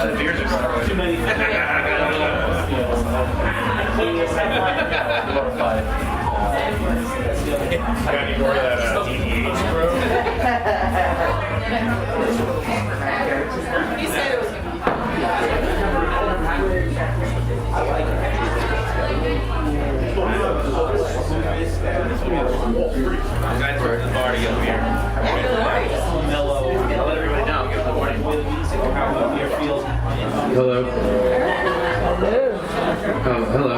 The beers are so too many. Got any more of that DEH, bro? He said it was going to Guys are at the bar to get a beer. Mellow. I'll let everybody know. Give them the warning. How the beer feels. Hello. Oh, hello.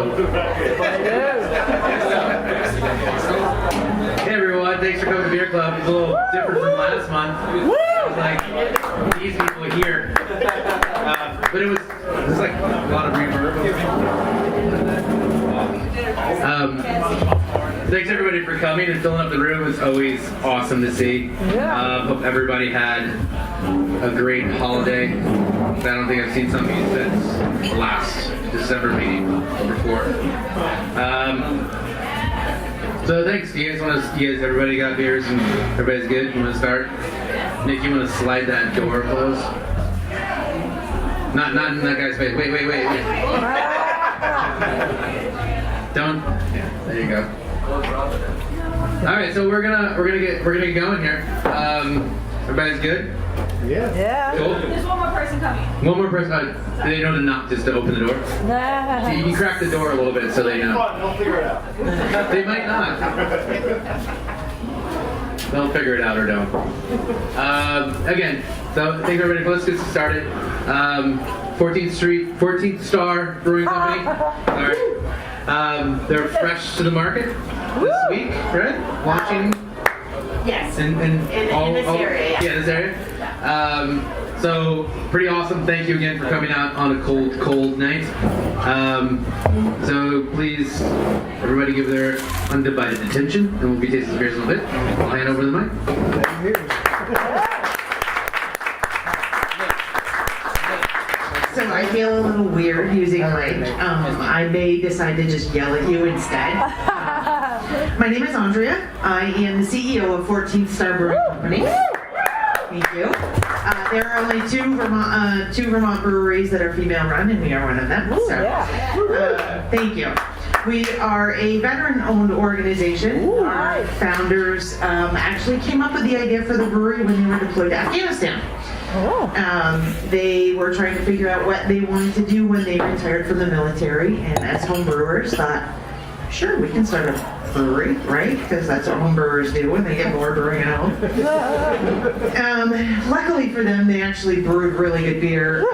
Hey everyone, thanks for coming to Beer Club. It's a little different from last month. It was like these people here. But it was like a lot of reverb. Thanks everybody for coming and filling up the room. It's always awesome to see. Hope everybody had a great holiday. I don't think I've seen some of you since last December meeting before. So thanks. You guys, everybody got beers and everybody's good? You want to start? Nick, you want to slide that door closed? Not in that guy's face. Wait. Don't. Yeah, there you go. All right, so we're gonna get going here. Everybody's good? Yeah. Cool. There's one more person coming. One more person. They know to knock just to open the door. You can crack the door a little bit so they know. They'll figure it out. They might not. They'll figure it out or don't. Again, so thank everybody. Let's get started. 14th Star Brewing Company. All right. They're fresh to the market this week, right? Launching. Yes. In this area. Yeah, this area. So pretty awesome. Thank you again for coming out on a cold night. So please, everybody give their undivided attention, and we'll be tasting beers a little bit. I'll hand over the mic. So I feel a little weird using mic. I may decide to just yell at you instead. My name is Andrea. I am the CEO of 14th Star Brewing Company. Thank you. There are only two Vermont breweries that are female-run, and we are one of them. So, thank you. We are a veteran-owned organization. Our founders actually came up with the idea for the brewery when they were deployed to Afghanistan. They were trying to figure out what they wanted to do when they retired from the military, and as home brewers thought, sure, we can start a brewery, right? Because that's what home brewers do when they get bored brewing at home. Luckily for them, they actually brewed really good beer.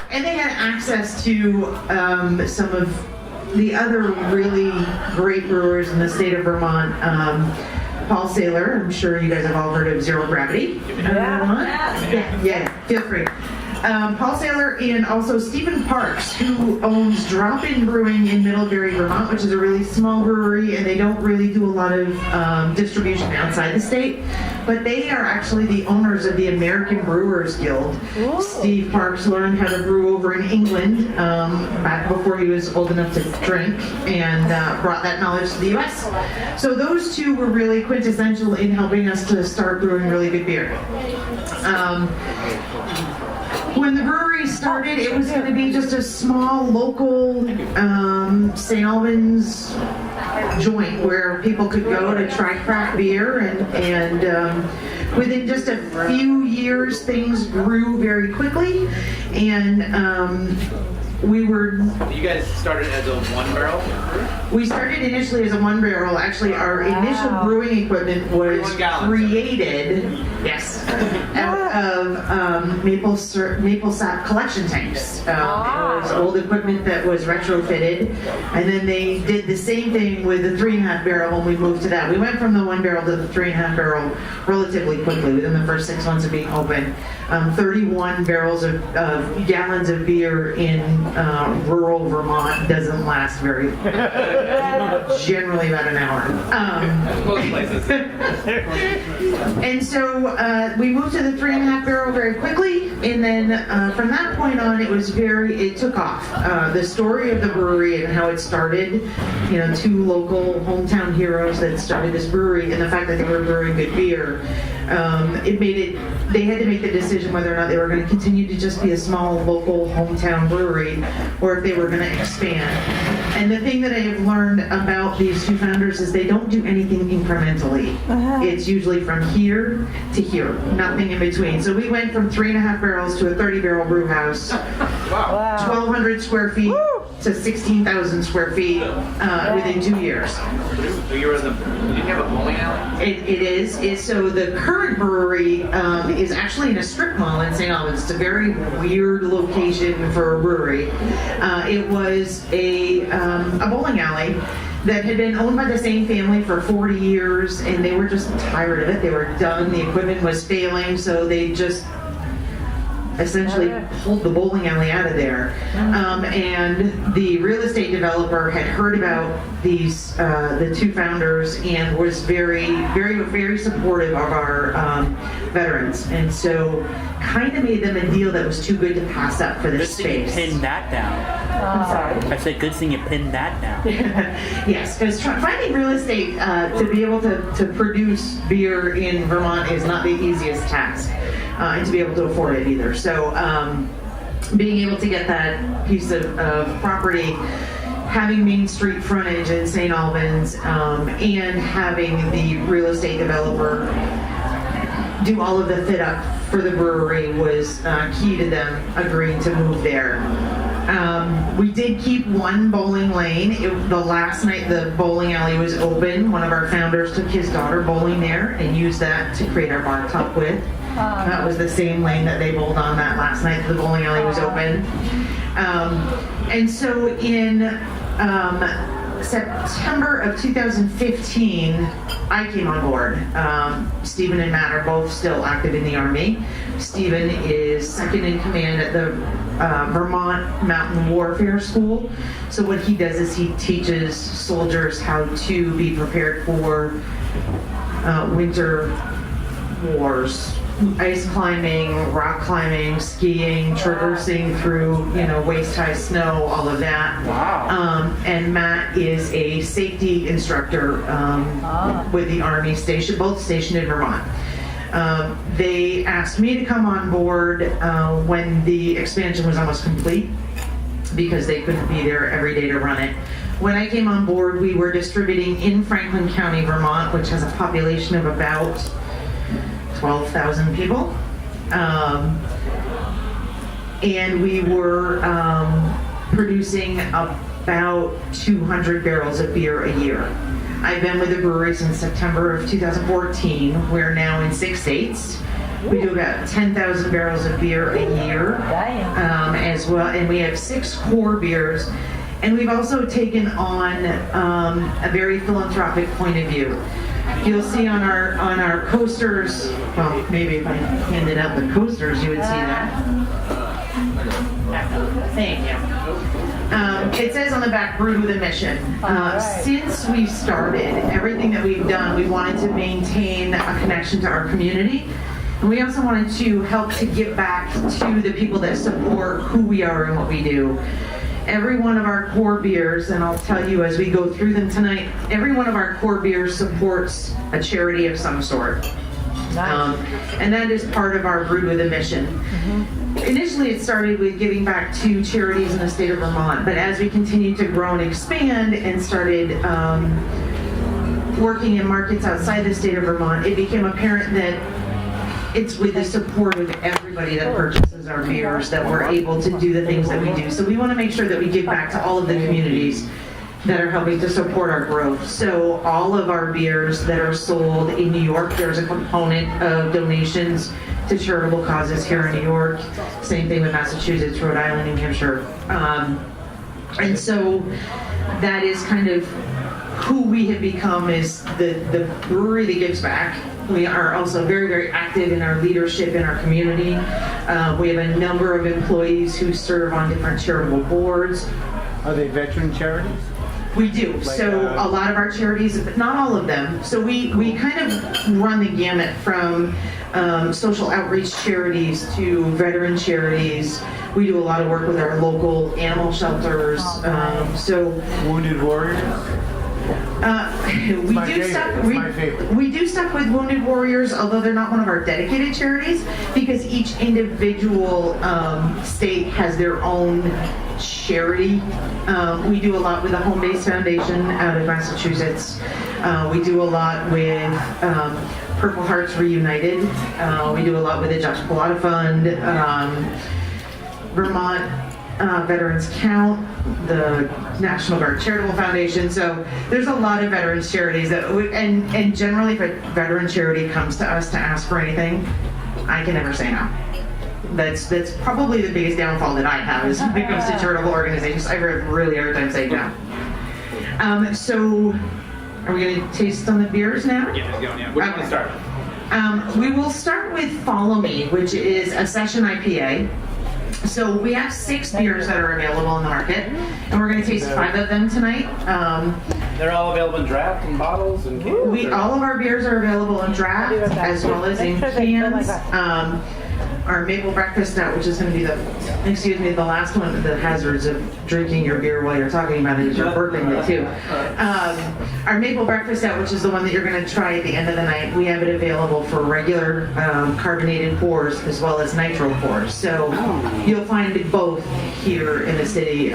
And they had access to some of the other really great brewers in the state of Vermont. Paul Saylor, I'm sure you guys have all heard of Zero Gravity. Yeah, feel free. Paul Saylor and also Stephen Parks, who owns Drop-In Brewing in Middlebury, Vermont, which is a really small brewery, and they don't really do a lot of distribution outside the state. But they are actually the owners of the American Brewers Guild. Steve Parks learned how to brew over in England back before he was old enough to drink, and brought that knowledge to the U.S. So those two were really quintessential in helping us to start brewing really good beer. When the brewery started, it was going to be just a small local St. Albans joint where people could go to try craft beer, and within just a few years things grew very quickly, and You guys started as a one barrel? we started initially as a one barrel. Actually, our initial brewing equipment was created, out of maple sap collection tanks. It was old equipment that was retrofitted, and then they did the same thing with the 3.5 barrel when we moved to that. We went from the 1 barrel to the 3.5 barrel relatively quickly within the first 6 months of being open. 31 barrels of gallons of beer in rural Vermont doesn't last very, generally about an hour. Most places. And so we moved to the 3.5 barrel very quickly, and then from that point on, it took off. The story of the brewery and how it started, two local hometown heroes that started this brewery, and the fact that they were brewing good beer, they had to make the decision whether or not they were going to continue to just be a small local hometown brewery, or if they were going to expand. And the thing that I have learned about these two founders is they don't do anything incrementally. It's usually from here to here, nothing in between. So we went from 3.5 barrels to a 30-barrel brew house, 1,200 square feet to 16,000 square feet within 2 years. So you have a bowling alley? It is. So the current brewery is actually in a strip mall in St. Albans. It's a very weird location for a brewery. It was a bowling alley that had been owned by the same family for 40 years, and they were just tired of it. They were done. The equipment was failing, so they just essentially pulled the bowling alley out of there. And the real estate developer had heard about the two founders and was very, very, very supportive of our veterans. And so kind of made them a deal that was too good to pass up for this space. Good thing you pinned that down. I'm sorry. I said good thing you pinned that down. Yes, because finding real estate to be able to produce beer in Vermont is not the easiest task, and to be able to afford it either. So being able to get that piece of property, having Main Street frontage in St. Albans, and having the real estate developer do all of the fit up for the brewery was key to them agreeing to move there. We did keep one bowling lane. The last night the bowling alley was open, one of our founders took his daughter bowling there and used that to create our bar top with. That was the same lane that they bowled on that last night the bowling alley was open. And so in September of 2015, I came on board. Stephen and Matt are both still active in the Army. Stephen is second in command at the Vermont Mountain Warfare School. So what he does is he teaches soldiers how to be prepared for winter wars. Ice climbing, rock climbing, skiing, traversing through, waist-high snow, all of that. Wow. And Matt is a safety instructor with the Army station, both stationed in Vermont. They asked me to come on board when the expansion was almost complete because they couldn't be there every day to run it. When I came on board, we were distributing in Franklin County, Vermont, which has a population of about 12,000 people, and we were producing about 200 barrels of beer a year. I've been with the brewery since September of 2014. We're now in 6 states. We do about 10,000 barrels of beer a year as well, and we have 6 core beers. And we've also taken on a very philanthropic point of view. You'll see on our coasters, well, maybe if I handed out the coasters, you would see that. Thank you. It says on the back, Brewed with a mission. Since we started, everything that we've done, we wanted to maintain a connection to our community. And we also wanted to help to give back to the people that support who we are and what we do. Every one of our core beers, and I'll tell you as we go through them tonight, every one of our core beers supports a charity of some sort. Nice. And that is part of our Brewed with a mission. Initially it started with giving back to charities in the state of Vermont, but as we continued to grow and expand and started working in markets outside the state of Vermont, it became apparent that it's with the support of everybody that purchases our beers that we're able to do the things that we do. So we want to make sure that we give back to all of the communities that are helping to support our growth. So all of our beers that are sold in New York, there's a component of donations to charitable causes here in New York. Same thing with Massachusetts, Rhode Island, New Hampshire. And so that is kind of who we have become, is the brewery that gives back. We are also very, very active in our leadership in our community. We have a number of employees who serve on different charitable boards. Are they veteran charities? We do. So a lot of our charities, but not all of them. So we kind of run the gamut from social outreach charities to veteran charities. We do a lot of work with our local animal shelters. Wounded Warriors? We my do favorite. stuff. It's my favorite. We do stuff with Wounded Warriors, although they're not one of our dedicated charities, because each individual state has their own charity. We do a lot with the Home Base Foundation out of Massachusetts. We do a lot with Purple Hearts Reunited. We do a lot with the Josh Pilata Fund, Vermont Veterans Count, the National Guard Charitable Foundation. So there's a lot of veterans charities that, and generally if a veteran charity comes to us to ask for anything, I can never say no. That's probably the biggest downfall that I have is when it comes to charitable organizations. I have a really hard time saying no. So are we going to taste on the beers now? Get this going, yeah. Which one to start with? We will start with Follow Me, which is a session IPA. So we have 6 beers that are available in the market, and we're going to taste 5 of them tonight. They're all available in draft and bottles and cans. All of our beers are available in draft as well as in cans. Our maple breakfast stout, which is going to be the last one of the hazards of drinking your beer while you're talking about it, is you're burping it too. Our maple breakfast stout, which is the one that you're going to try at the end of the night, we have it available for regular carbonated pours as well as nitro pours. So you'll find both here in the city,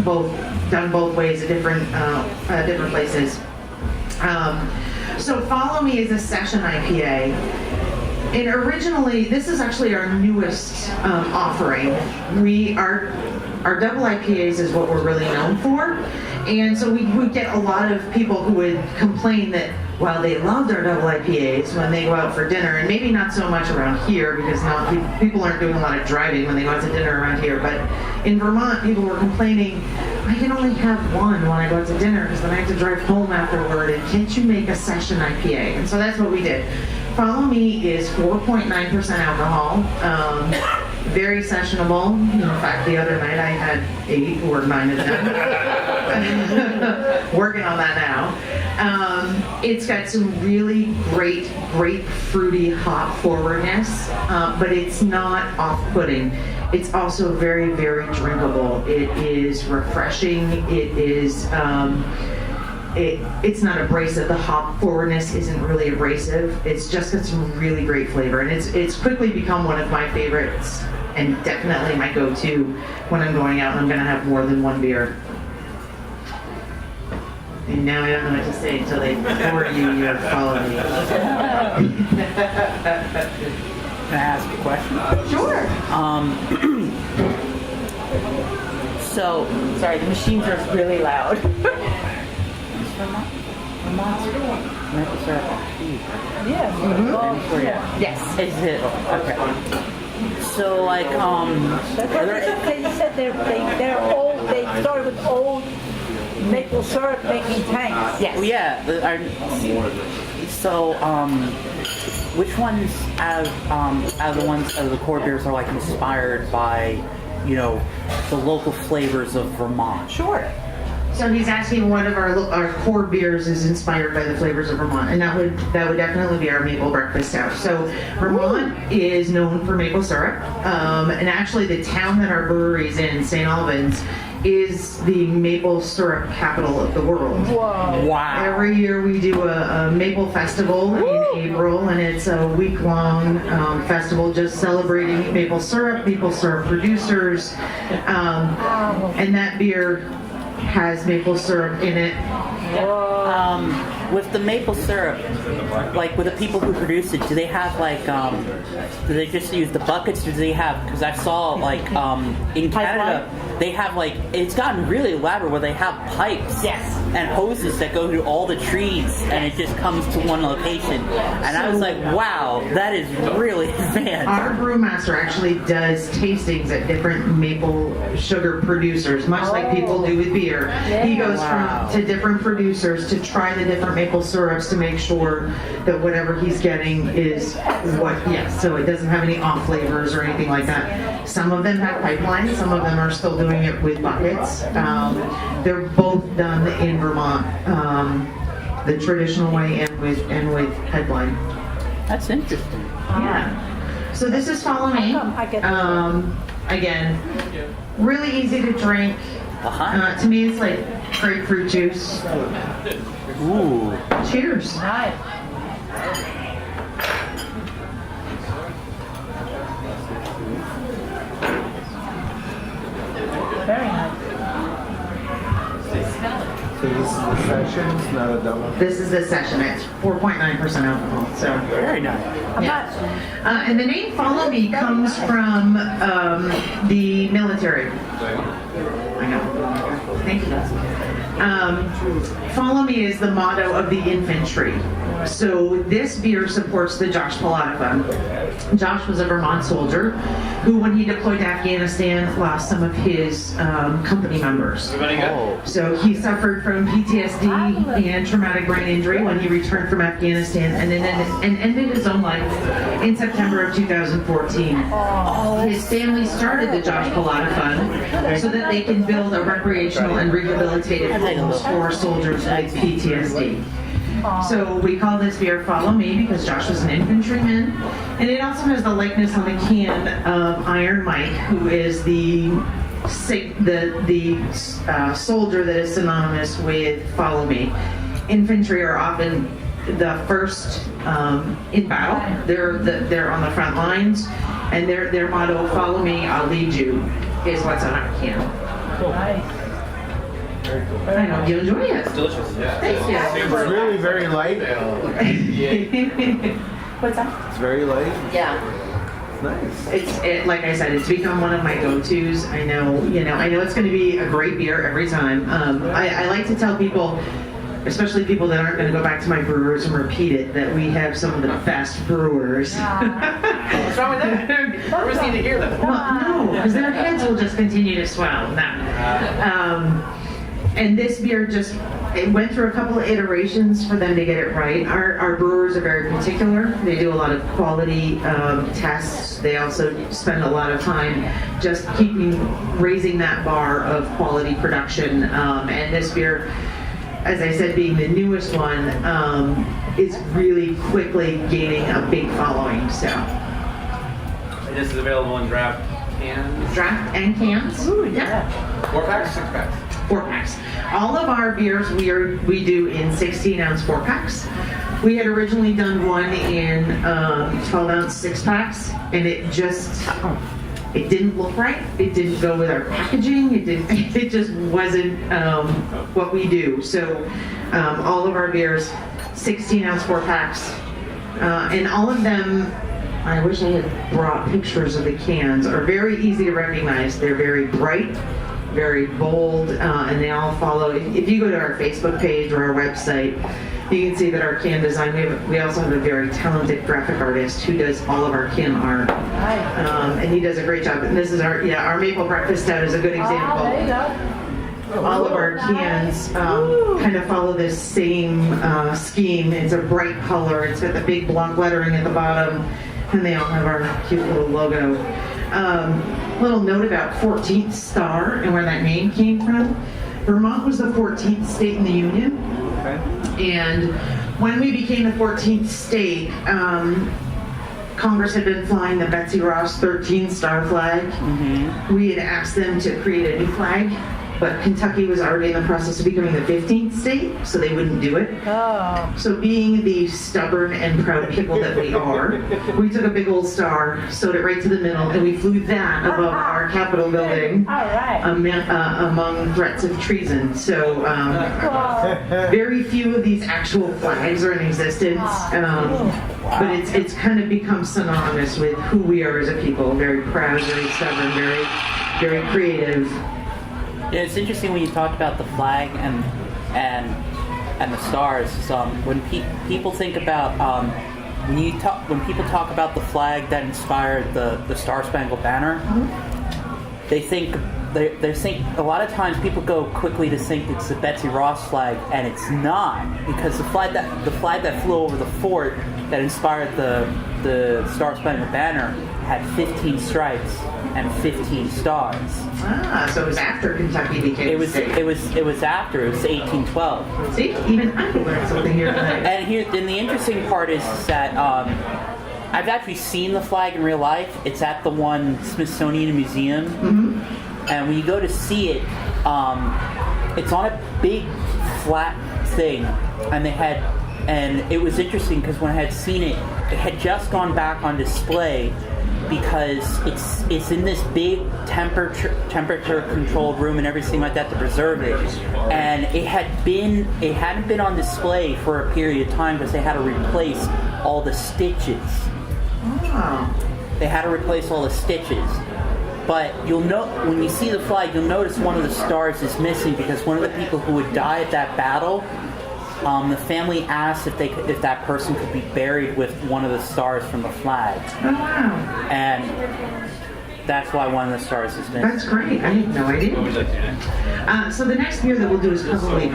both done both ways at different places. So Follow Me is a session IPA. And originally, this is actually our newest offering. Our double IPAs is what we're really known for. And so we would get a lot of people who would complain that while they loved our double IPAs when they go out for dinner, and maybe not so much around here because now people aren't doing a lot of driving when they go out to dinner around here, but in Vermont, people were complaining, I can only have one when I go out to dinner because then I have to drive home afterward, and can't you make a session IPA? And so that's what we did. Follow Me is 4.9% alcohol, very sessionable. In fact, the other night I had 8 or 9 of them. Working on that now. It's got some really great fruity hop forwardness, but it's not off-putting. It's also very, very drinkable. It is refreshing. It is... It's not abrasive. The hop forwardness isn't really abrasive. It's just got some really great flavor, and it's quickly become one of my favorites, and definitely my go-to when I'm going out and I'm going to have more than one beer. And now I don't know what to say until they pour you Follow Me. Can I ask a question? Sure. So, sorry, the machines are really loud. Maple syrup. Yeah. Mm-hmm. Yes. Is it okay? So like They said they're old. They started with old maple syrup making tanks. Yes. Well, yeah. So which ones out of the core beers are like inspired by, you know, the local flavors of Vermont? Sure. So he's asking one of our core beers is inspired by the flavors of Vermont, and that would definitely be our maple breakfast stout. So Vermont is known for maple syrup, and actually the town that our brewery is in, St. Albans, is the maple syrup capital of the world. Whoa. Wow. Every year we do a maple festival in April, and it's a week-long festival just celebrating maple syrup producers, and that beer has maple syrup in it. With the maple syrup, like with the people who produce it, do they have like, do they just use the buckets? Do they have? Because I saw like in Canada, they have like, it's gotten really elaborate where they have pipes and hoses that go through all the trees and it just comes to one location. And I was like, wow, that is really advanced. Our brewmaster actually does tastings at different maple sugar producers, much like people do with beer. He goes to different producers to try the different maple syrups to make sure that whatever he's getting is what, so it doesn't have any off flavors or anything like that. Some of them have pipelines, some of them are still doing it with buckets. They're both done in Vermont, the traditional way and with pipeline. That's interesting. Yeah. So this is Follow Me. Again, really easy to drink. To me, it's like grapefruit juice. Ooh. Cheers. Very nice. So this is the session, it's not a double. This is the session. It's 4.9% alcohol. So Very nice. and the name Follow Me comes from the military. I know. Thank you. Follow Me is the motto of the infantry. So this beer supports the Josh Pallotta Fund. Josh was a Vermont soldier who, when he deployed to Afghanistan, lost some of his company members. So he suffered from PTSD and traumatic brain injury when he returned from Afghanistan and ended his own life in September of 2014. His family started the Josh Pallotta Fund so that they can build a recreational and rehabilitative homes for soldiers with PTSD. So we call this beer Follow Me because Josh was an infantryman. And it also has the likeness on the can of Iron Mike, who is the soldier that is synonymous with Follow Me. Infantry are often the first in battle. They're on the front lines, and their motto, Follow Me, I'll lead you, is what's on our can. Nice. I hope you enjoy it. It's delicious. Thank you. It's really very light. What's that? It's very light. Yeah. It's nice. Like I said, it's become one of my go-tos. I know it's going to be a great beer every time. I like to tell people, especially people that aren't going to go back to my brewers and repeat it, that we have some of the best brewers. What's wrong with that? Brewers need to hear them. Well, no, because their heads will just continue to swell. No. And this beer it went through a couple of iterations for them to get it right. Our brewers are very particular. They do a lot of quality tests. They also spend a lot of time just raising that bar of quality production. And this beer, as I said, being the newest one, is really quickly gaining a big following. So, And this is available in draft cans. draft and cans. Ooh, Yeah. 4-packs, 6-packs. 4-packs. All of our beers we do in 16-ounce 4-packs. We had originally done one in 12-ounce 6-packs, and it didn't look right. It didn't go with our packaging. It just wasn't what we do. So all of our beers, 16-ounce 4-packs, and all of them, I wish I had brought pictures of the cans, are very easy to recognize. They're very bright, very bold, and they all follow. If you go to our Facebook page or our website, you can see that our can design, we also have a very talented graphic artist who does all of our can art. And he does a great job. And this is our Maple Breakfast Stout is a good example. There you go. All of our cans kind of follow this same scheme. It's a bright color. It's got the big block lettering at the bottom, and they all have our cute little logo. Little note about 14th Star and where that name came from. Vermont was the 14th state in the Union. Okay. And when we became the 14th state, Congress had been flying the Betsy Ross 13 Star flag. We had asked them to create a new flag, but Kentucky was already in the process of becoming the 15th state, so they wouldn't do it. Oh. So being the stubborn and proud people that we are, we took a big old star, sewed it right to the middle, and we flew that above our Capitol building. All right. Among threats of treason. So very few of these actual flags are in existence, but it's kind of become synonymous with who we are as a people. Very proud, very stubborn, very creative. Yeah, it's interesting when you talked about the flag and the stars. When people think about when people talk about the flag that inspired the Star Spangled Banner, they think a lot of times people go quickly to think it's the Betsy Ross flag, and it's not, because the flag that flew over the fort that inspired the Star Spangled Banner had 15 stripes and 15 stars. Ah, so it was after Kentucky became It was state. it was 1812. See, even I learned something here tonight. And the interesting part is that I've actually seen the flag in real life. It's at the one Smithsonian Museum, and when you go to see it, it's on a big flat thing, and it was interesting because when I had seen it, it had just gone back on display because it's in this big temperature controlled room and everything like that to preserve it, and it hadn't been on display for a period of time because they had to replace all the stitches. Oh. They had to replace all the stitches. But you'll know when you see the flag, you'll notice one of the stars is missing because one of the people who would die at that battle, the family asked if that person could be buried with one of the stars from the flag, Oh, wow. and that's why one of the stars is missing. That's great. I had no idea. So the next beer that we'll do is Puzzle Valley.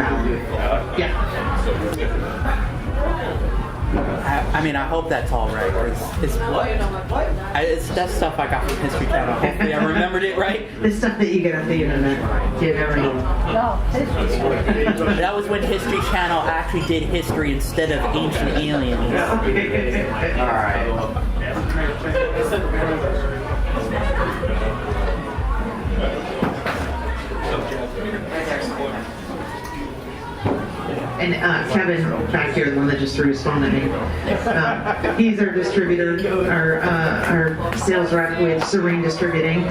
Yeah. I mean, I hope that's all right. It's that stuff I got from History Channel. Hopefully, I remembered it right. The stuff that you get off the internet. You never know. No, history. That was when History Channel actually did history instead of ancient aliens. All right. And Kevin back here, the one that just threw his phone at me, he's our distributor, our sales rep with Serene Distributing.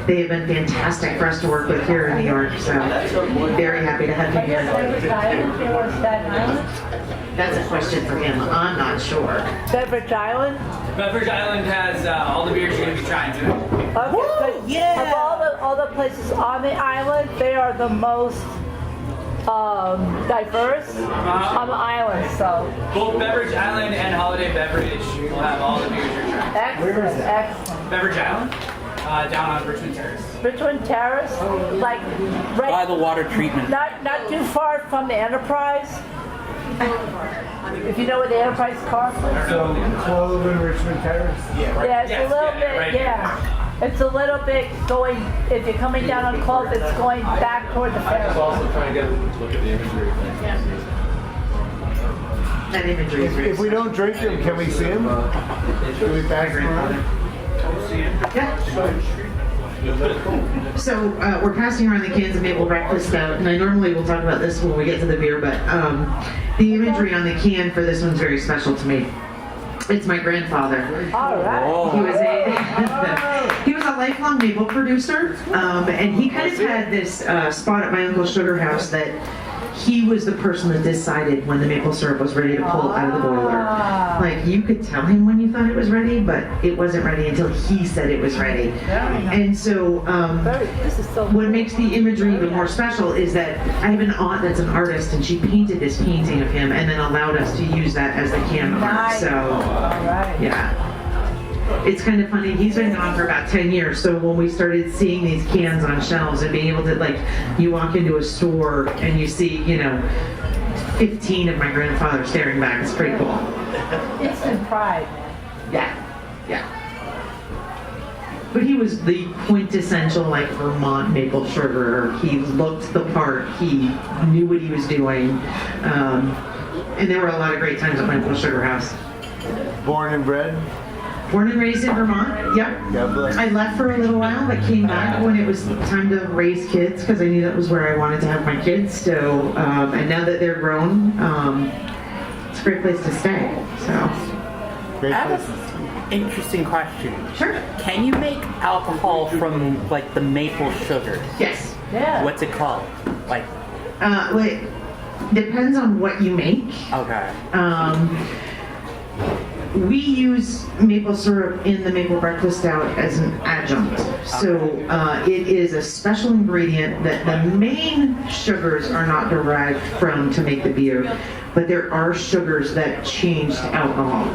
They have been fantastic for us to work with here in New York, so very happy to have him here. That's a question for him. I'm not sure. Beverage Island? Beverage Island has all the beers you're going to be trying today. Okay, but yeah. of all the places on the island, they are the most diverse on the island, so. Both Beverage Island and Holiday Beverage will have all the beers you're trying. Excellent. Beverage Island, down on Richmond Terrace. Richmond Terrace, like By right, the water treatment. not too far from the Enterprise. If you know where the Enterprise car is. So, Clove and Richmond Terrace? Yeah, it's a little bit, right yeah. It's a little bit going, if you're coming down on Clove, it's going back toward the ferry. trying to get them to look at the imagery. That imagery is If we don't drink them, can we see them? Can we pass them around? Yeah. So we're passing around the cans of maple breakfast stout, and I normally will talk about this when we get to the beer, but the imagery on the can for this one's very special to me. It's my grandfather. All right. He was a lifelong maple producer, and he kind of had this spot at my uncle's sugar house that he was the person that decided when the maple syrup was ready to pull out of the boiler. Like, you could tell him when you thought it was ready, but it wasn't ready until he said it was ready. And so This is so what makes the imagery even more special is that I have an aunt that's an artist, and she painted this painting of him and then allowed us to use that as the can art. nice. So, All right. yeah. It's kind of funny. He's been gone for about 10 years. So when we started seeing these cans on shelves and being able to, like, you walk into a store and you see, 15 of my grandfather staring back. It's pretty cool. Instant pride. Yeah. Yeah. But he was the quintessential, like, Vermont maple sugar. He looked the part. He knew what he was doing. And there were a lot of great times at my Maple Sugar House. Born and bred? Born and raised in Vermont. Yep. God bless. I left for a little while, but came back when it was time to raise kids because I knew that was where I wanted to have my kids. So, and now that they're grown, it's a great place to stay. So, Great I have place. an interesting question. sure. Can you make alcohol from, like, the maple sugar? Yes. Yeah. What's it called? Like, Wait. Depends on what you make. okay. we use maple syrup in the maple breakfast stout as an adjunct. So it is a special ingredient that the main sugars are not derived from to make the beer, but there are sugars that change to alcohol.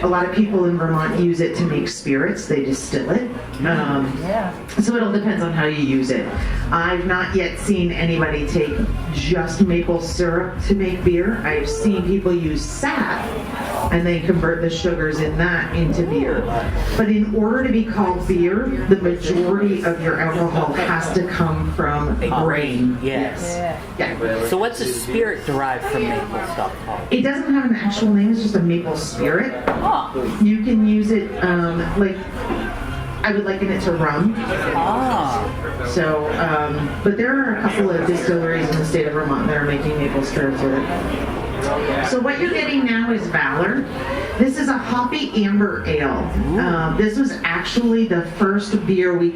A lot of people in Vermont use it to make spirits. They distill it. So it all depends on how you use it. I've not yet seen anybody take just maple syrup to make beer. I've seen people use sap and then convert the sugars in that into beer. But in order to be called beer, the majority of your alcohol has to come from a grain. Yes. Yeah. So what's a spirit derived from maple stuff called? It doesn't have an actual name, it's just a maple spirit. You can use it, like, I would liken it to rum. So, but there are a couple of distilleries in the state of Vermont that are making maple spirits with it. So what you're getting now is Valor. This is a hoppy amber ale. This was actually the first beer we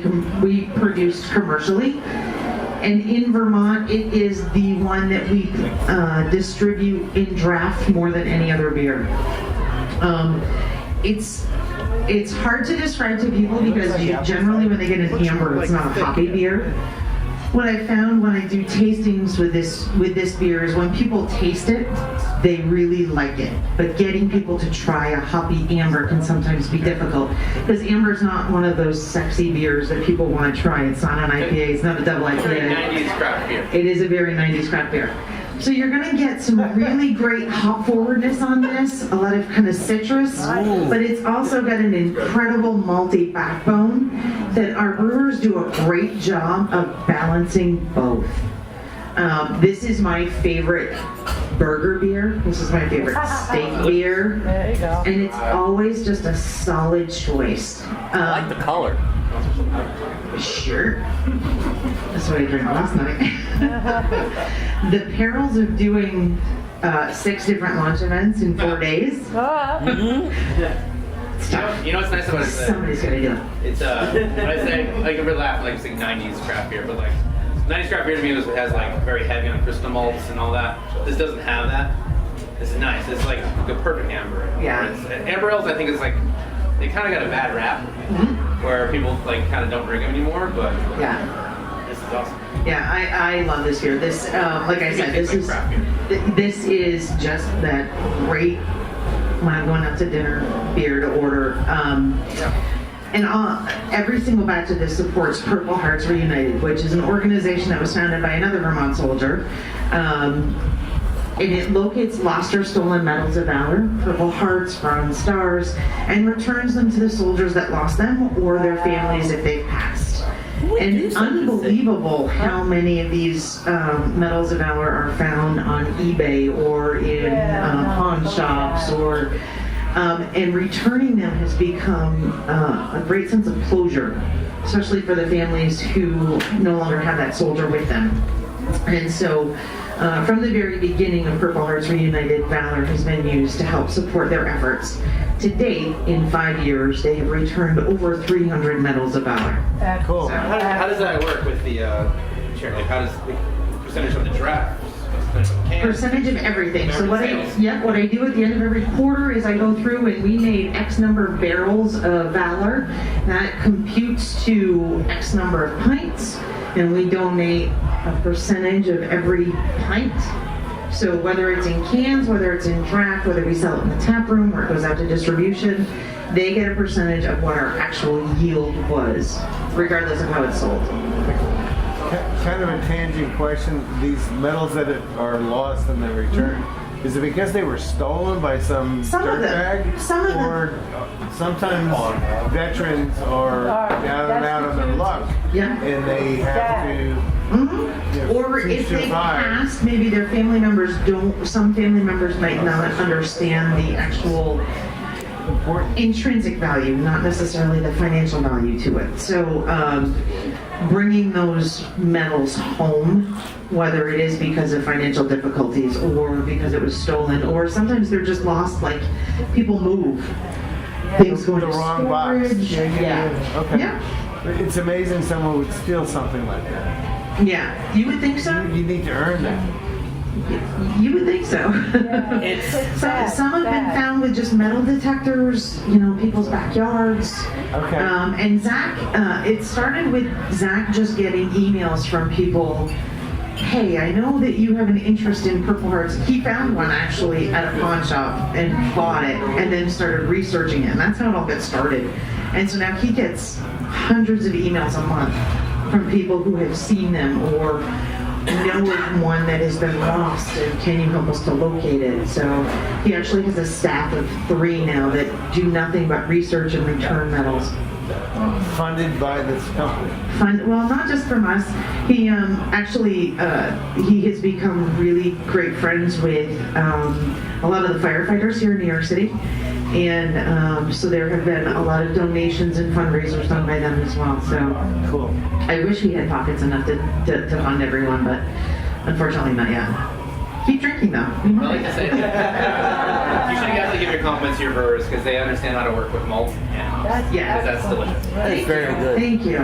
produced commercially. And in Vermont, it is the one that we distribute in draft more than any other beer. It's hard to describe to people because generally when they get an amber, it's not a hoppy beer. What I found when I do tastings with this beer is when people taste it, they really like it. But getting people to try a hoppy amber can sometimes be difficult because amber is not one of those sexy beers that people want to try. It's not an IPA. It's not a double IPA. Very 90s craft beer. It is a very 90s craft beer. So you're going to get some really great hop forwardness on this, a lot of kind of citrus, but it's also got an incredible malty backbone that our brewers do a great job of balancing both. This is my favorite burger beer. This is my favorite steak beer. There you go. And it's always just a solid choice. I like the color. Sure. That's what I drank last night. The perils of doing 6 different launch events in 4 days. It's tough. You know what's nice about it? Somebody's gonna do it. It's when I say like everybody laugh like saying 90s craft beer, but like 90s craft beer to me has like very heavy on crystal malts and all that. This doesn't have that. This is nice. It's like a perfect amber. Yeah. Amber ales I think is like they kind of got a bad rap where people like kind of don't drink them anymore, but Yeah. this is awesome. Yeah, I love this beer. This, like I said, this is just that great when I'm going out to dinner beer to order. And every single batch of this supports Purple Hearts Reunited, which is an organization that was founded by another Vermont soldier. And it locates lost or stolen medals of valor, Purple Hearts, Bronze Stars, and returns them to the soldiers that lost them or their families if they've passed. And unbelievable how many of these medals of valor are found on eBay or in pawn shops or and returning them has become a great sense of closure, especially for the families who no longer have that soldier with them. And so from the very beginning of Purple Hearts Reunited, Valor has been used to help support their efforts. To date, in 5 years, they have returned over 300 medals of valor. Cool. So how does that work with the charity? Like how does the percentage of the draft? Percentage of everything. So what I do at the end of every quarter is I go through and we made X number of barrels of Valor. That computes to X number of pints, and we donate a percentage of every pint. So whether it's in cans, whether it's in draft, whether we sell it in the tap room or it goes out to distribution, they get a percentage of what our actual yield was, regardless of how it's sold. Kind of a tangent question. These medals that are lost and then returned, is it because they were stolen by some dirtbag? Some of them. Or sometimes veterans are down and out on their luck, and they have to. Or if they passed, maybe their family members don't. Some family members might not understand the actual intrinsic value, not necessarily the financial value to it. So bringing those medals home, whether it is because of financial difficulties or because it was stolen, or sometimes they're just lost, like people move. Things go the into wrong box. storage. Okay. Yeah. It's amazing someone would steal something like that. Yeah. You would think so? You need to earn that. You would think so. It's Some have been found with just metal detectors, people's backyards. Okay. And Zach, it started with Zach just getting emails from people. Hey, I know that you have an interest in Purple Hearts. He found one actually at a pawn shop and bought it and then started researching it. And that's how it all got started. And so now he gets hundreds of emails a month from people who have seen them or know of one that has been lost and can you help us to locate it. So he actually has a staff of 3 now that do nothing but research and return metals. Funded by this company. Well, not just from us. He he has become really great friends with a lot of the firefighters here in New York City. And so there have been a lot of donations and fundraisers done by them as well. So Cool. I wish we had pockets enough to fund everyone, but unfortunately not yet. Keep drinking though. Well, like I said, you should definitely give your compliments to your brewers because they understand how to work with malt. Yeah. That's delicious. It's very good. Thank you.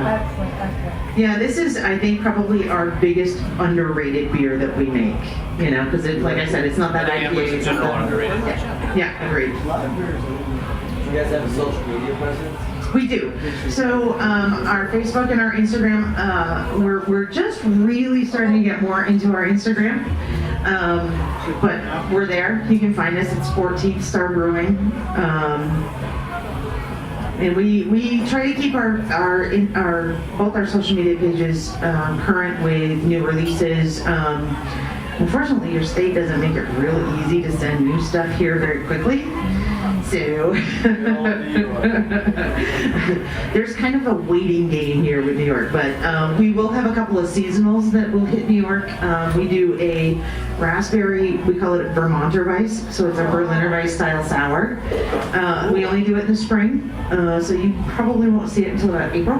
Yeah, this is, I think, probably our biggest underrated beer that we make. Because like I said, it's not that Yeah, which IPA. in general are underrated. Yeah, agreed. Do you guys have a social media presence? We do. So our Facebook and our Instagram, we're just really starting to get more into our Instagram. But we're there. You can find us. It's 14th Star Brewing. And we try to keep our both our social media pages current with new releases. Unfortunately, your state doesn't make it real easy to send new stuff here very quickly. So there's kind of a waiting game here with New York, but we will have a couple of seasonals that will hit New York. We do a raspberry, we call it Vermonter Weiss, so it's a Berliner Weiss style sour. We only do it in the spring, so you probably won't see it until about April.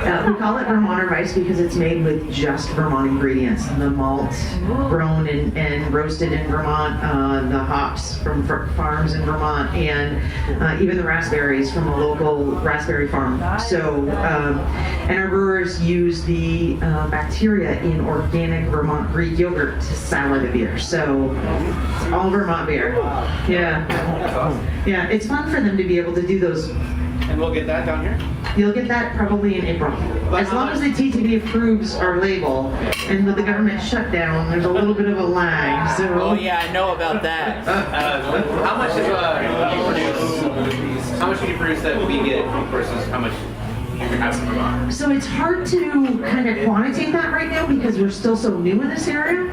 We call it Vermonter Weiss because it's made with just Vermont ingredients. The malt grown and roasted in Vermont, the hops from farms in Vermont, and even the raspberries from a local raspberry farm. So, and our brewers use the bacteria in organic Vermont Greek yogurt to sour the beer. So, it's all Vermont beer. Yeah. Yeah, it's fun for them to be able to do those. And we'll get that down here? You'll get that probably in April. As long as the TTB approves our label, and with the government shutdown, there's a little bit of a lag, so. Oh yeah, I know about that. How much do you produce that we get versus how much you have from Vermont? So it's hard to kind of quantitate that right now because we're still so new in this area.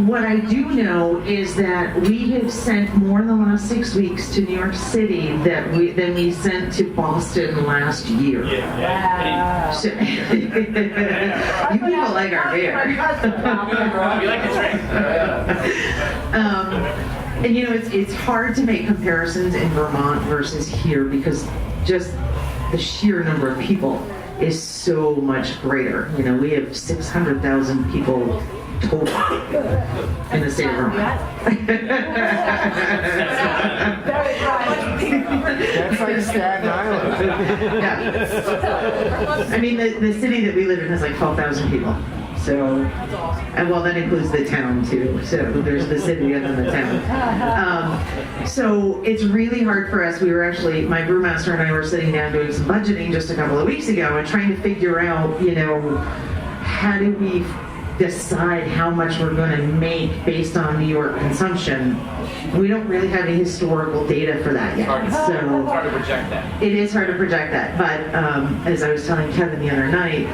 What I do know is that we have sent more in the last 6 weeks to New York City than we sent to Boston last year. Yeah. So, you people like our beer. We like to drink. And it's hard to make comparisons in Vermont versus here because just the sheer number of people is so much greater. We have 600,000 people total in the state of Vermont. That's like Staten Island. Yeah. I mean, the city that we live in has like 12,000 people. So, and well, that includes the town too. So there's the city and then the town. So it's really hard for us. We were actually, my brewmaster and I were sitting down doing some budgeting just a couple of weeks ago and trying to figure out, how do we decide how much we're going to make based on New York consumption. We don't really have any historical data for that yet. It's hard to project that. It is hard to project that, but as I was telling Kevin the other night,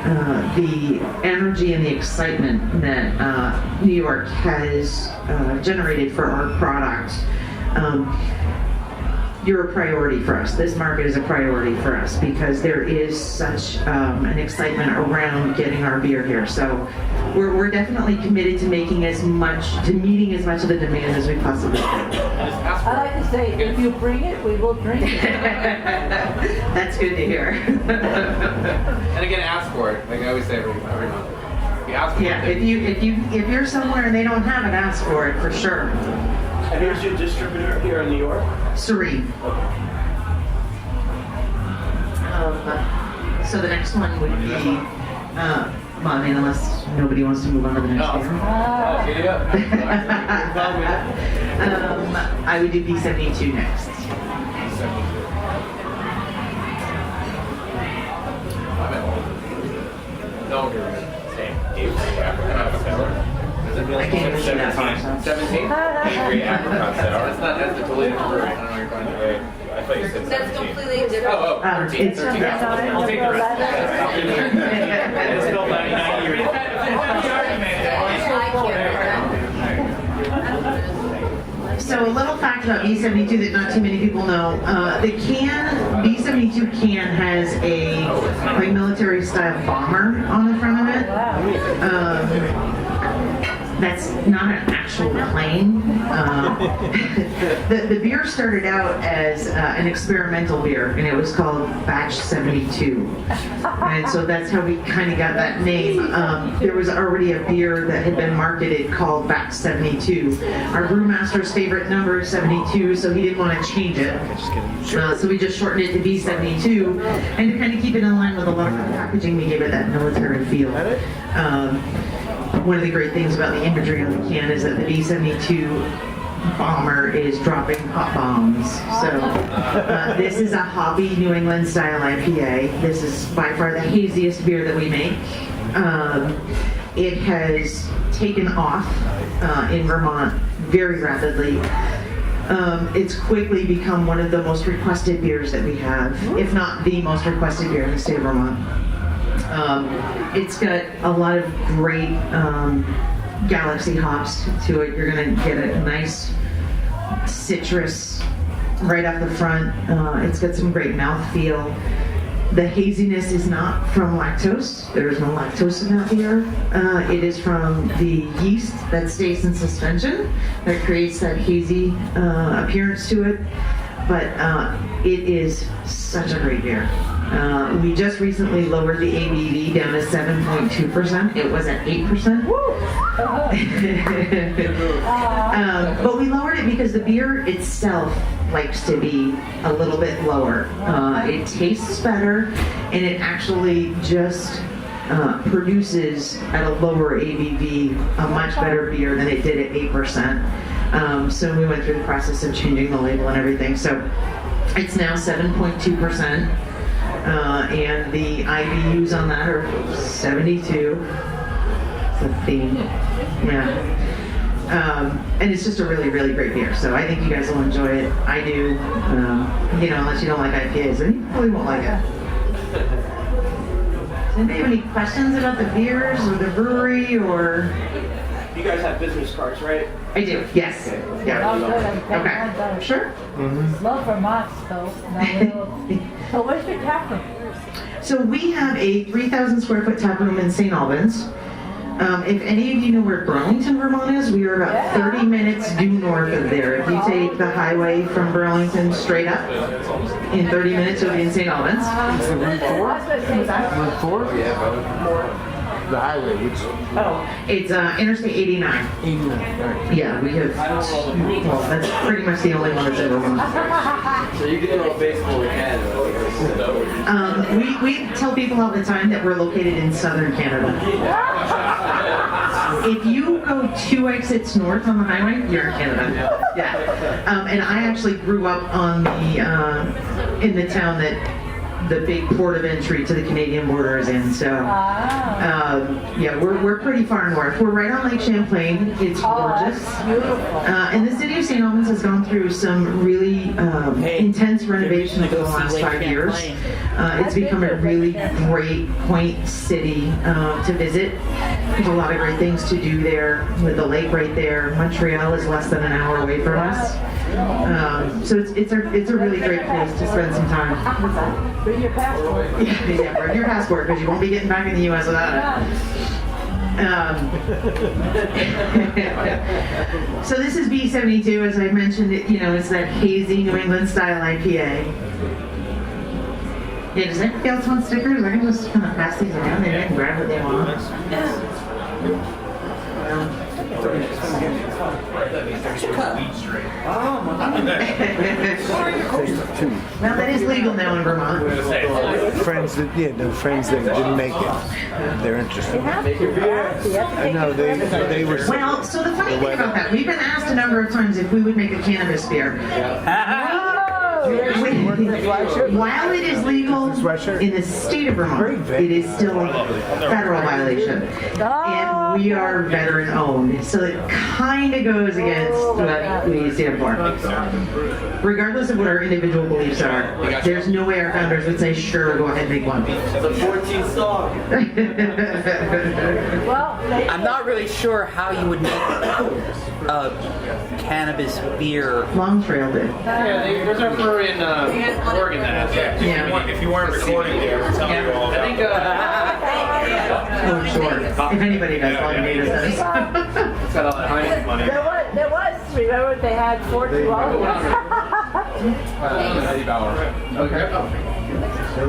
the energy and the excitement that New York has generated for our product, you're a priority for us. This market is a priority for us because there is such an excitement around getting our beer here. So we're definitely committed to meeting as much of the demand as we possibly can. I like to say, if you bring it, we will drink it. That's good to hear. And again, ask for it. Like I always say every month. If you ask for Yeah, it, if you're somewhere and they don't have it, ask for it for sure. And who's your distributor here in New York? Serene. So the next one would be Well, I mean, unless nobody wants to move on to the next No. beer. Giddy up. I would do B72 next. No, you're right. Same. Apricot sour. I can't even see that. 17? Angry apricot sour. That's the Toledo Brewery. I don't know what you're trying to do. I thought you said 17. That's completely different. Oh, 13. It's 13. I'll take the rest. It's still 99 years. So a little fact about B72 that not too many people know. The B72 can has a like military style bomber on the front of it. That's not an actual plane. The beer started out as an experimental beer, and it was called Batch 72. And so that's how we kind of got that name. There was already a beer that had been marketed called Batch 72. Our brewmaster's favorite number is 72, so he didn't want to change it. So we just shortened it to B72, and to kind of keep it in line with a lot of the packaging, we gave it that military feel. One of the great things about the imagery on the can is that the B-72 bomber is dropping hot bombs. So this is a Hoppe New England style IPA. This is by far the haziest beer that we make. It has taken off in Vermont very rapidly. It's quickly become one of the most requested beers that we have, if not the most requested beer in the state of Vermont. It's got a lot of great Galaxy hops to it. You're gonna get a nice citrus right off the front. It's got some great mouthfeel. The haziness is not from lactose. There is no lactose in that beer. It is from the yeast that stays in suspension that creates that hazy appearance to it. But it is such a great beer. We just recently lowered the ABV down to 7.2%. It was at 8%. But we lowered it because the beer itself likes to be a little bit lower. It tastes better, and it actually just produces at a lower ABV a much better beer than it did at 8%. So we went through the process of changing the label and everything. So it's now 7.2%. And the IBUs on that are 72. It's a theme. Yeah. And it's just a really, really great beer. So I think you guys will enjoy it. I do. Unless you don't like IPAs, then you probably won't like it. Does anybody have any questions about the beers or the brewery or? You guys have business cards, right? I do, yes. Yeah. Oh, good. I'm Okay. Sure. Love Vermont, so. So where's your tap room? So we have a 3,000 square foot tap room in St. Albans. If any of you know where Burlington, Vermont is, we are about 30 minutes due north of there. If you take the highway from Burlington straight up, in 30 minutes you'll be in St. Albans. Is it Route 4? Route 4? The highway, which It's Interstate 89. 89. Right. Yeah, we have, well, that's pretty much the only one that's in Vermont. So you can throw baseball in Canada. We tell people all the time that we're located in southern Canada. If you go 2 exits north on the highway, you're in Canada. Yeah. And I actually grew up on the in the town that the big port of entry to the Canadian border is in. So, yeah, we're pretty far north. We're right on Lake Champlain. It's gorgeous. And the city of St. Albans has gone through some really intense renovation over the last 5 years. It's become a really great quaint city to visit. There's a lot of great things to do there with the lake right there. Montreal is less than an hour away from us. So it's a really great place to spend some time. Bring your passport. Yeah, bring your passport because you won't be getting back in the U.S. without it. So this is B72, as I mentioned. It's that hazy New England style IPA. Yeah, does anybody else want stickers? I can just kind of pass these around. They can grab what they want. Well, that is legal now in Vermont. Friends that didn't make it. They're interested. I know they were. Well, so the funny thing about that, we've been asked a number of times if we would make a cannabis beer. While it is legal in the state of Vermont, it is still a federal violation. And we are veteran owned, so it kind of goes against what we stand for. Regardless of what our individual beliefs are, there's no way our founders would say, sure, go ahead and make one. It's a 14 star. Well, I'm not really sure how you would make a cannabis beer. Long Trail did. Yeah, there's a brewery in Oregon that has that. Yeah. If you weren't recording, they would tell you all I about think, Oh, sure. If anybody does, Lagunitas does. it's got all that Heineken money. there was, remember they had 14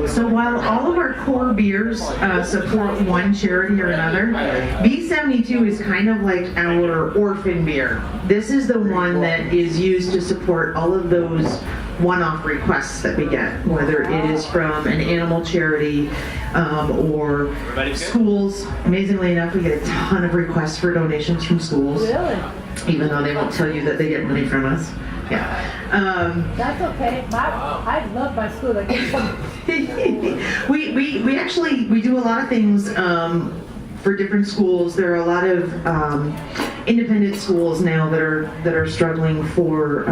So while all of our core beers support one charity or another, B72 is kind of like our orphan beer. This is the one that is used to support all of those one-off requests that we get, whether it is from an animal charity or schools. Amazingly enough, we get a ton of requests for donations from schools. Really? Even though they won't tell you that they get money from us. Yeah. That's okay. I love my school. I get some. we actually do a lot of things for different schools. There are a lot of independent schools now that are struggling for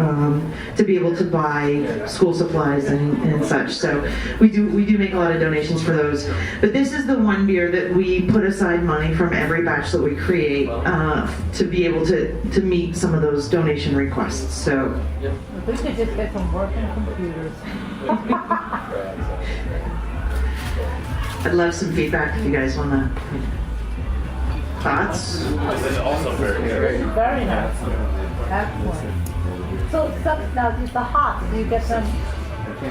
to be able to buy school supplies and such. So we do make a lot of donations for those. But this is the one beer that we put aside money from every batch that we create to be able to meet some of those donation requests. So. If we could just get some working computers. I'd love some feedback if you guys want to. Thoughts? This is also very good. Very nice. Excellent. So now the hops, do you get them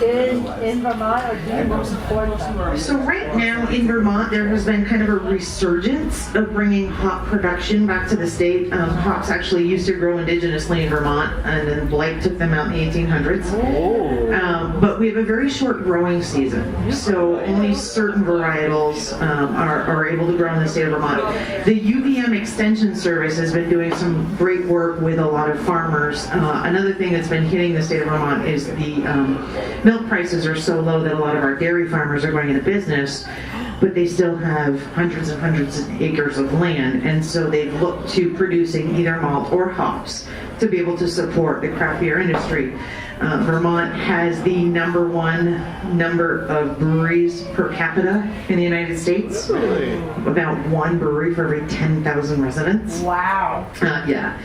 in Vermont or do you import them? So right now in Vermont, there has been kind of a resurgence of bringing hop production back to the state. Hops actually used to grow indigenously in Vermont, and then blight took them out in the 1800s. But we have a very short growing season, so only certain varietals are able to grow in the state of Vermont. The UVM Extension Service has been doing some great work with a lot of farmers. Another thing that's been hitting the state of Vermont is the milk prices are so low that a lot of our dairy farmers are going into business, but they still have hundreds and hundreds of acres of land, and so they've looked to producing either malt or hops to be able to support the craft beer industry. Vermont has the #1 number of breweries per capita in the United States. About one brewery for every 10,000 residents. Wow. Yeah.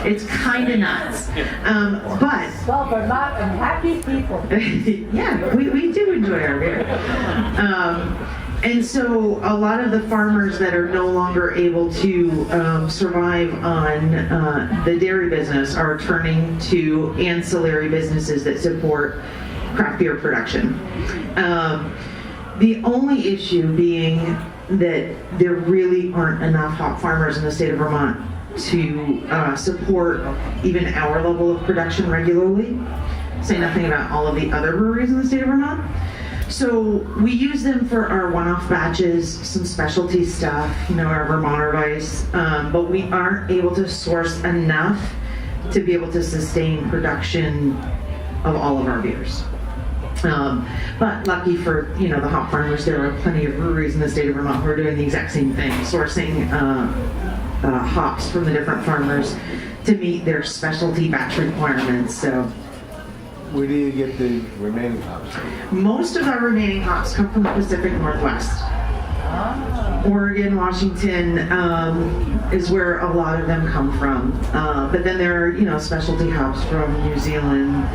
It's kind of nuts. But Well, Vermont and happy people. yeah, we do enjoy our beer. And so a lot of the farmers that are no longer able to survive on the dairy business are turning to ancillary businesses that support craft beer production. The only issue being that there really aren't enough hop farmers in the state of Vermont to support even our level of production regularly. Say nothing about all of the other breweries in the state of Vermont. So we use them for our one-off batches, some specialty stuff, our Vermonter Weiss, but we aren't able to source enough to be able to sustain production of all of our beers. But lucky for the hop farmers, there are plenty of breweries in the state of Vermont who are doing the exact same thing, sourcing hops from the different farmers to meet their specialty batch requirements. So. Where do you get the remaining hops? Most of our remaining hops come from the Pacific Northwest. Oregon, Washington is where a lot of them come from. But then there are, specialty hops from New Zealand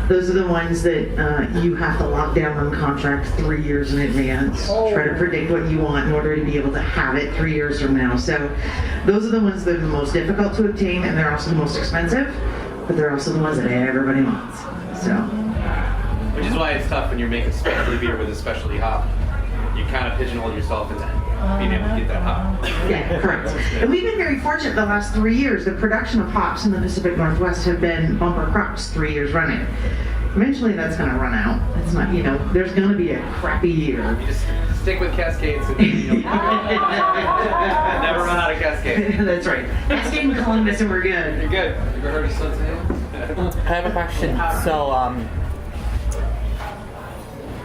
those are the ones that you have to lock down on contract 3 years in advance. Try to predict what you want in order to be able to have it 3 years from now. So those are the ones that are the most difficult to obtain, and they're also the most expensive. But they're also the ones that everybody wants. So, Which is why it's tough when you're making specialty beer with a specialty hop. You kind of pigeonhole yourself into being able to get that hop. Yeah, correct. And we've been very fortunate the last 3 years. The production of hops in the Pacific Northwest have been bumper crops 3 years running. Eventually that's going to run out. It's not, there's going to be a crappy year. You just stick with Cascades and you'll never run out of Cascade. That's right. Cascade and Columbus and we're good. You're good. You ever heard of Sons of Ham? I have a question. So,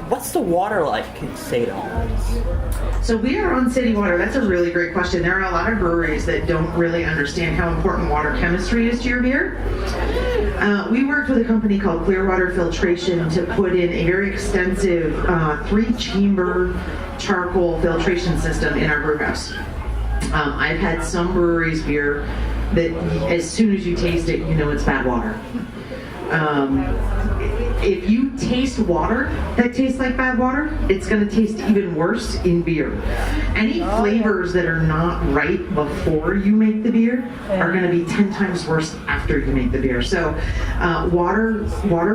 what's the water like in St. Albans? So we are on city water. That's a really great question. There are a lot of breweries that don't really understand how important water chemistry is to your beer. We worked with a company called Clearwater Filtration to put in a very extensive 3-chamber charcoal filtration system in our brew house. I've had some breweries beer that as soon as you taste it, you know it's bad water. If you taste water that tastes like bad water, it's going to taste even worse in beer. Any flavors that are not right before you make the beer are going to be 10 times worse after you make the beer. So water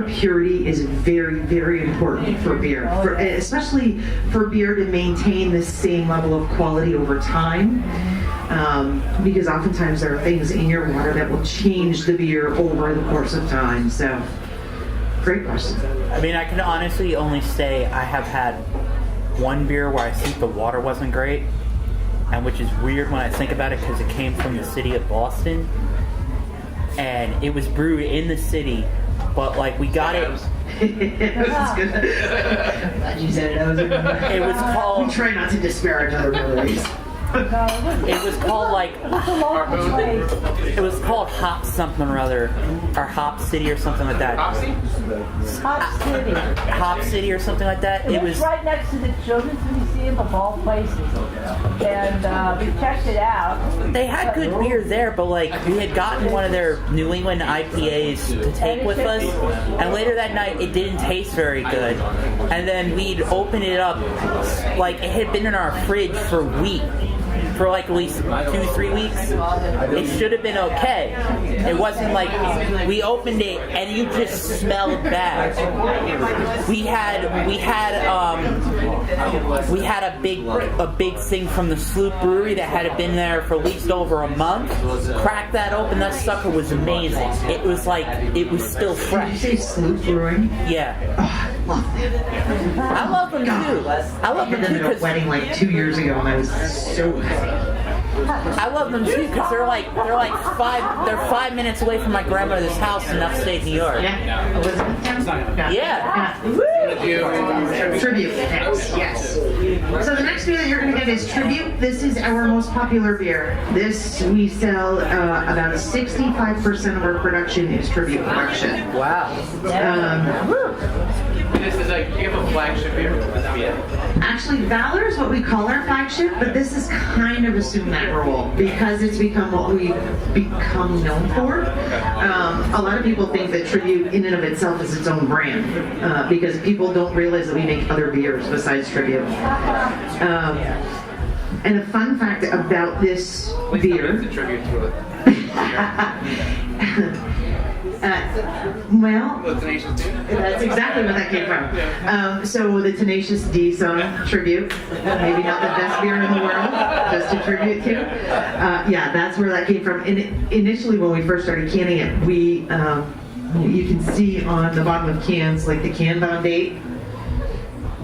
purity is very, very important for beer, especially for beer to maintain the same level of quality over time. Because oftentimes there are things in your water that will change the beer over the course of time. So, great question. I mean, I can honestly only say I have had one beer where I think the water wasn't great, and which is weird when I think about it because it came from the city of Boston, and it was brewed in the city, but like we got it. That's good. Glad you said it. It was called. We try not to disparage other breweries. It was called like it was called Hop something or other, or Hop City or something like that. Hop City. Hop City or something like that. It was right next to the Children's Museum of all places, and we checked it out. They had good beer there, but like we had gotten one of their New England IPAs to take with us, and later that night it didn't taste very good. And then we'd open it up, like it had been in our fridge for weeks. For like at least 2-3 weeks, it should have been okay. It wasn't like we opened it and you just smelled bad. We had a big thing from the Sloop Brewery that had been there for at least over a month. Cracked that open, that sucker was amazing. It was like it was still fresh. Did you say Sloop Brewing? Yeah. Oh, I love them. I love them too. I love them too at a because wedding like 2 years ago, and I was so happy. I love them too because they're 5 minutes away from my grandmother's house in upstate New York. Yeah. Elizabethtown? Yeah. Tribute next, yes. So the next beer that you're going to get is Tribute. This is our most popular beer. This we sell about 65% of our production is Tribute production. Wow. This is like, you have a flagship beer? Actually, Valor is what we call our flagship, but this has kind of assumed that role because it's become what we've become known for. A lot of people think that Tribute in and of itself is its own brand because people don't realize that we make other beers besides Tribute. And a fun fact about this beer. It's a tribute to it. Well, The Tenacious D? that's exactly where that came from. So the Tenacious D song, Tribute, maybe not the best beer in the world, just a tribute to. Yeah, that's where that came from. And initially when we first started canning it, we, you can see on the bottom of cans, like the can bound date,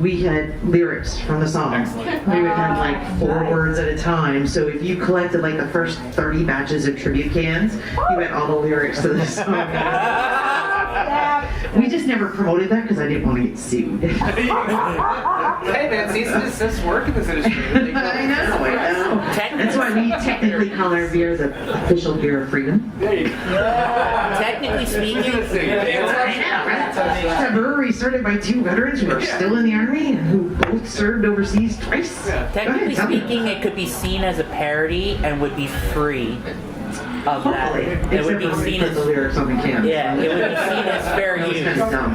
we had lyrics from the song. We would have like 4 words at a time. So if you collected like the first 30 batches of tribute cans, you had all the lyrics to the song. We just never promoted that because I didn't want to get sued. Hey man, cease and desist work in this industry. I know. That's why we technically call our beer the official beer of freedom. Technically speaking, I know, right? It's a brewery started by 2 veterans who are still in the Army and who both served overseas twice. technically speaking, it could be seen as a parody and would be free of that. Hopefully. It would be Except for when we seen put as the lyrics on the can. yeah, it would be seen as fair That was use. kind of dumb.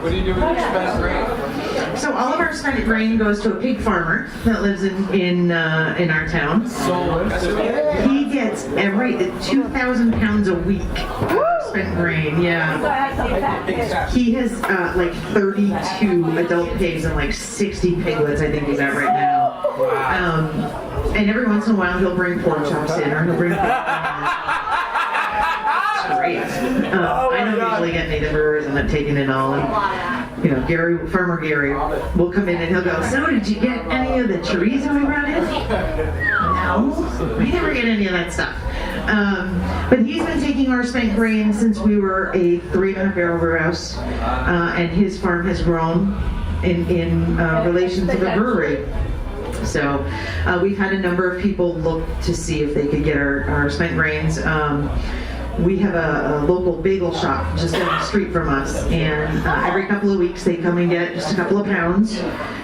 What do you do with your spent grain? So all of our spent grain goes to a pig farmer that lives in our town. So He gets It's every 2,000 pounds a week. Spent grain, So yeah. I have some fat kids. He has like 32 adult pigs and like 60 piglets, I think he's at right now. And every once in a while he'll bring pork chops in, or he'll bring It's great. I don't usually get any of the brewers and I'm taking it all. And, you know, Farmer Gary will come in and he'll go, so did you get any of the chorizo we brought in? No, we never get any of that stuff. But he's been taking our spent grain since we were a 300 barrel brew house, and his farm has grown in relation to the brewery. So we've had a number of people look to see if they could get our spent grains. We have a local bagel shop just down the street from us, and every couple of weeks they come and get just a couple of pounds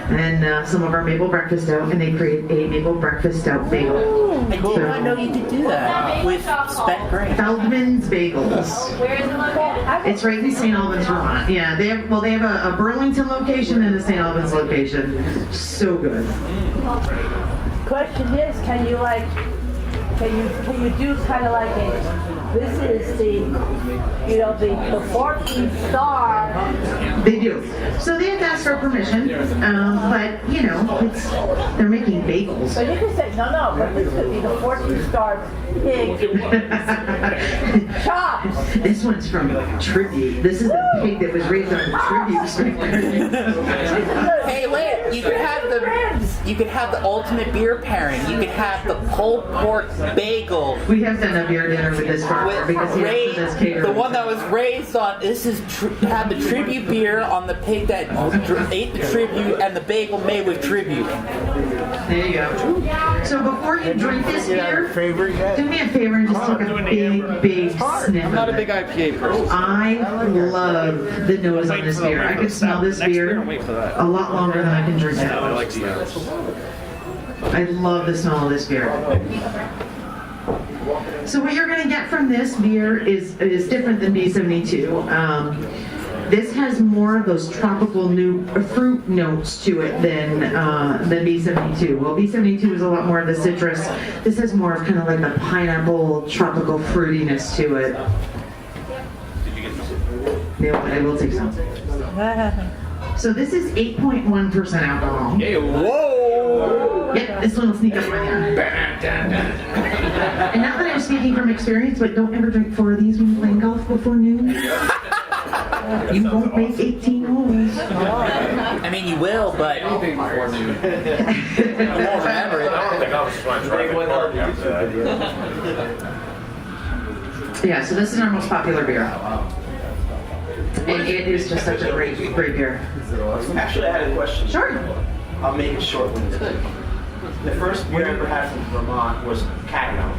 and some of our maple breakfast stout, and they create a maple breakfast stout bagel. I did not know you could do that with spent grain. Feldman's Bagels. Where is it located? It's right in St. Albans, Vermont. Yeah, they have a Burlington location and a St. Albans location. So good. Question is, can you do kind of like this is the 14 star. They do. So they have to ask for permission, but you know, they're making bagels. So you can say, no, but this could be the 14 star pig chops. This one's from Tribute. This is the pig that was raised on Tribute. Hey, wait! You could have the ultimate beer pairing. You could have the pulled pork bagel. We have done a beer dinner with this farmer because he has this catering. The one that was raised on. This is had the tribute beer on the pig that ate the tribute, and the bagel made with tribute. There you go. So before you drink this beer, Favorite yet? do me a favor and just take a big sniff. I'm not a of big it. IPA person. I love the nose on this beer. I could smell this beer a lot longer than I can drink it. I like smells. I love the smell of this beer. So what you're going to get from this beer is different than B72. This has more of those tropical fruit notes to it than B72. Well, B72 is a lot more of the citrus. This has more of kind of like the pineapple tropical fruitiness to it. Yeah, I will take some. So this is 8.1% alcohol. Hey, whoa! Yep, this one will sneak up on you. And not that I'm speaking from experience, but don't ever drink 4 of these when you're playing golf before noon. You won't make 18 holes. I mean, you will, but you won't remember it. I don't think I was trying to drive the park after that. Yeah, so this is our most popular beer. And it is just such a great beer. Actually, I had a question. Sure. I'll make it short-winded. The first beer I ever had from Vermont was Catamount.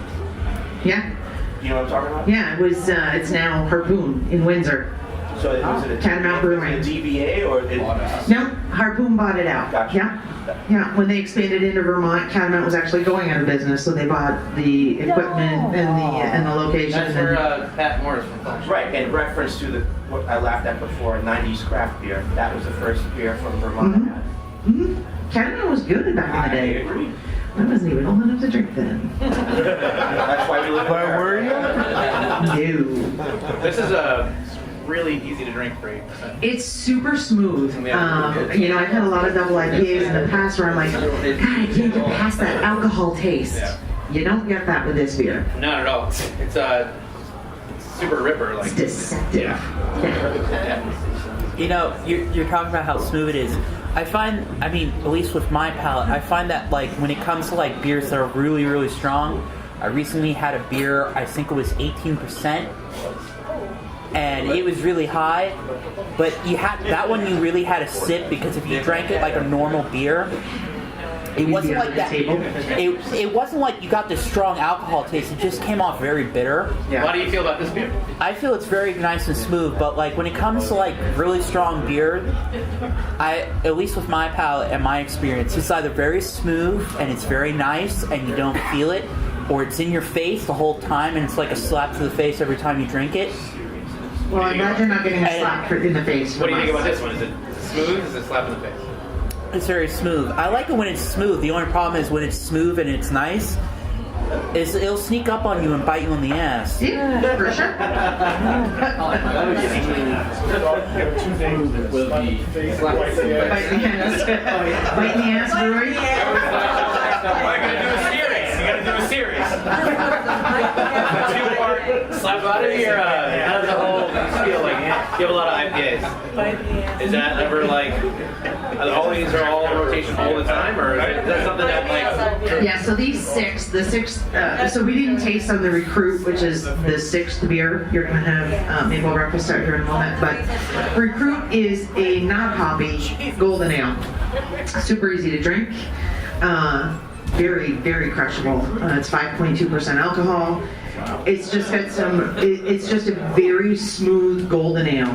Yeah. You know what I'm talking about? Yeah, it was. It's now Harpoon in Windsor. So was it a Catamount Brewing. a DBA or it? No, Harpoon bought it out. Gotcha. Yeah. When they expanded into Vermont, Catamount was actually going out of business, so they bought the equipment and the location. That's where Pat Morris from comes. Right, in reference to what I laughed at before, 90s craft beer. That was the first beer from Vermont I had. Catamount was good back in the day. agree. I wasn't even old enough to drink then. That's why we live in Where were you? No. This is a really easy to drink for 8%. It's super smooth. You know, I've had a lot of double IPAs in the past where I'm like, God, I can't get past that alcohol taste. Yeah. You don't get that with this beer. Not at all. It's super ripper. Like It's deceptive. You know, you're talking about how smooth it is. I mean, at least with my palate, I find that like when it comes to like beers that are really, really strong, I recently had a beer, I think it was 18%, and it was really high, but that one you really had to sip, because if you drank it like a normal beer, it wasn't like that. It wasn't like you got this strong alcohol taste. It just came off very bitter. Yeah. How do you feel about this beer? I feel it's very nice and smooth, but like when it comes to like really strong beer, at least with my palate and my experience, it's either very smooth and it's very nice and you don't feel it, or it's in your face the whole time and it's like a slap to the face every time you drink it. Well, I'm glad you're not getting a slap in the face. What do you think from about us. this one? Is it smooth? Is it slap in the face? It's very smooth. I like it when it's smooth. The only problem is when it's smooth and it's nice, is it'll sneak up on you and bite you in the ass. Yeah, for sure. Will be Bite in the ass. Bite in the ass, Brewery. You gotta do a series. Two-part slap out of here. How does the whole feel like? You have a lot of IPAs. Is that ever like? All these are all in rotation all the time, or is that something that like? Yeah, so the sixth, so we didn't taste on the Recruit, which is the sixth beer. You're gonna have maple breakfast out here in a moment, but Recruit is a not hoppy golden ale. Super easy to drink. Very, very crushable. It's 5.2% alcohol. It's just got some. It's just a very smooth golden ale.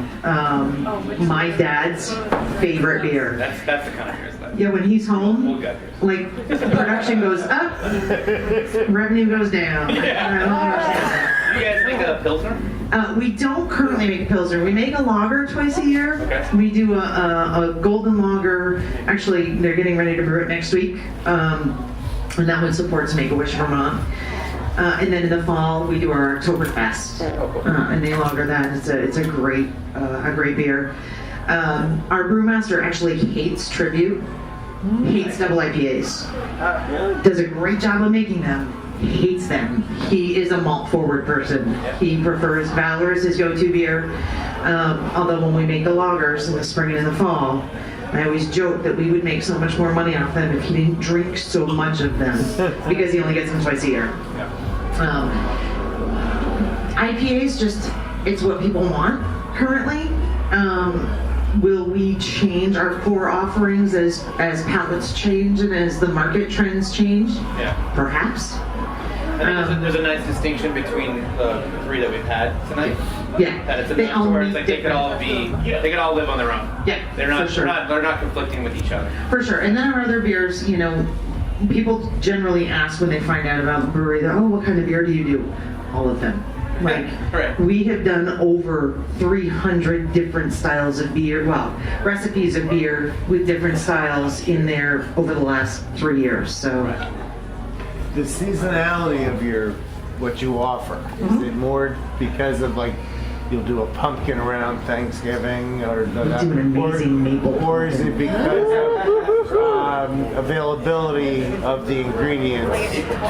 My dad's favorite beer. That's the kind of beer. Yeah, when he's home, like production goes up, revenue goes down. Yeah. You guys make a pilsner? We don't currently make a pilsner. We make a lager twice a year. Okay. We do a golden lager. Actually, they're getting ready to brew it next week, and that one supports Make-A-Wish Vermont. And then in the fall, we do our Oktoberfest, and they lager that. It's a great beer. Our brewmaster actually hates Tribute, hates double IPAs. Does a great job of making them. Hates them. He is a malt forward person. He prefers Valor as his go-to beer. Although when we make the lagers in the spring and in the fall, I always joke that we would make so much more money off them if he didn't drink so much of them, because he only gets them twice a year. IPAs it's what people want currently. Will we change our core offerings as palates change and as the market trends change? Yeah. Perhaps. I think there's a nice distinction between the three that we've had tonight. Yeah. That it's They enough all where need it's like they could all live on their own. Yeah, They're not for sure. they're not conflicting with each other. For sure. And then our other beers, people generally ask when they find out about the brewery, what kind of beer do you do? All of them. Like, Right. we have done over 300 different styles of beer, recipes of beer with different styles in there over the last 3 years. So, The seasonality of what you offer, is it more because of like you'll do a pumpkin around Thanksgiving or we do an amazing maple or is pumpkin. it because of availability of the ingredients?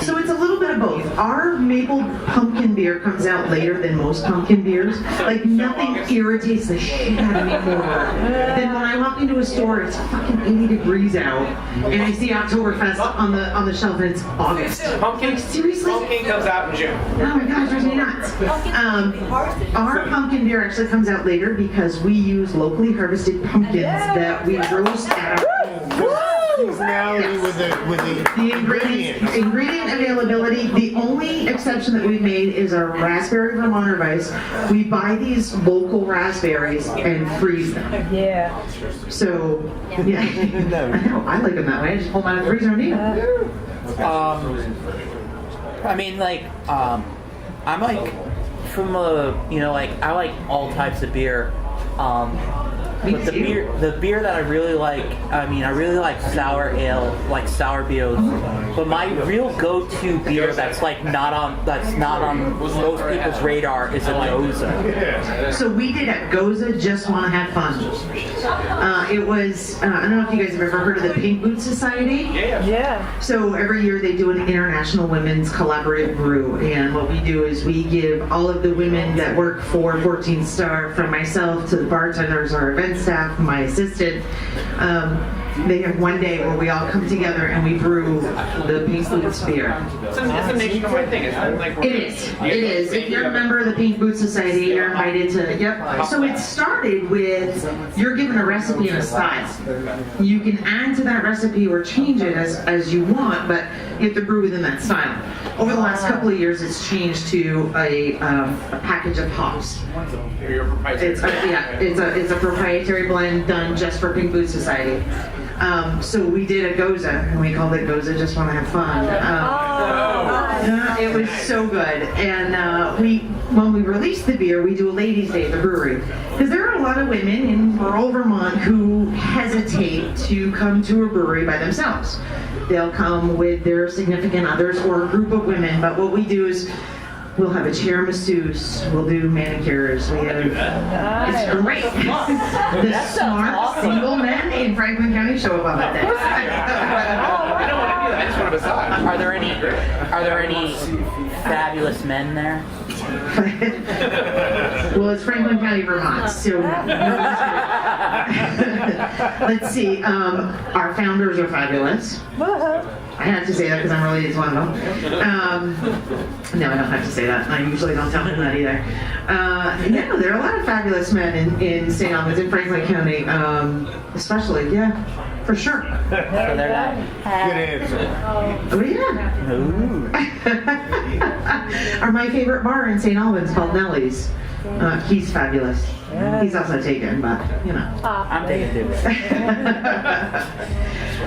So it's a little bit of both. Our maple pumpkin beer comes out later than most pumpkin beers. Like nothing irritates the shit out of me more than when I walk into a store, it's fucking 80 degrees out, and I see Oktoberfest on the shelf and it's August. Pumpkin, Like, seriously? Pumpkin comes out in June. Oh my gosh, drives me nuts. Our pumpkin beer actually comes out later because we use locally harvested pumpkins that we roast at our home. Seasonality with the The ingredient availability, the only exception that we've made is our raspberry Vermont Weiss. We buy these local raspberries and freeze them. Yeah. So, yeah. I know, I like them that way. I just pull them out of the freezer and eat them. I mean, I'm like from I like all types of beer. But the beer that I really like, I really like sour ale, like sour beers. But my real go-to beer that's not on most people's radar is a Goza. So we did at Goza Just Want to Have Fun. It was, I don't know if you guys have ever heard of the Pink Boot Society. Yeah. So every year they do an International Women's Collaborative Brew, and what we do is we give all of the women that work for 14 Star, from myself to the bartenders, our event staff, my assistant, they have one day where we all come together and we brew the Pink Boots beer. It's a nationwide thing, isn't it? Like, It is. If you're a member of the Pink Boot Society, you're invited to, yep. So it started with, you're given a recipe and a style. You can add to that recipe or change it as you want, but you have to brew within that style. Over the last couple of years, it's changed to a package of hops. It's a proprietary blend done just for Pink Boot Society. So we did a Goza, and we called it Goza Just Want to Have Fun. It was so good. And when we release the beer, we do a ladies' day at the brewery. Because there are a lot of women in rural Vermont who hesitate to come to a brewery by themselves. They'll come with their significant others or a group of women. But what we do is we'll have a chair masseuse. We'll do manicures. We have, it's great. The smart single men in Franklin County show up on that day. I don't want to do that. I just want a massage. Are there any fabulous men there? Well, it's Franklin County, Vermont, so let's see. Our founders are fabulous. I have to say that because I'm related to one of them. No, I don't have to say that. I usually don't tell them that either. No, there are a lot of fabulous men in St. Albans, in Franklin County, especially, yeah, for sure. So they're not. Good answer. Oh, yeah. Or my favorite bar in St. Albans called Nellie's. He's fabulous. He's also taken, but, you know. I'm taking too.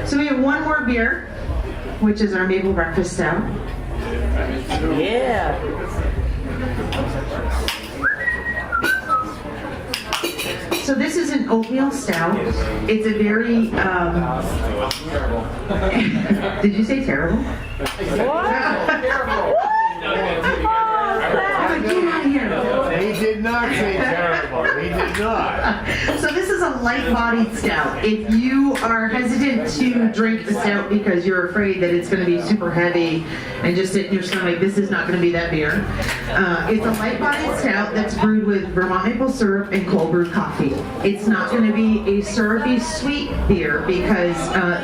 So we have one more beer, which is our maple breakfast stout. Yeah. So this is an oatmeal stout. It's a very, did you say terrible? Get out of here. He did not say terrible. He did not. So this is a light-bodied stout. If you are hesitant to drink the stout because you're afraid that it's going to be super heavy and just sit in your stomach, this is not going to be that beer. It's a light-bodied stout that's brewed with Vermont maple syrup and cold brewed coffee. It's not going to be a syrupy sweet beer because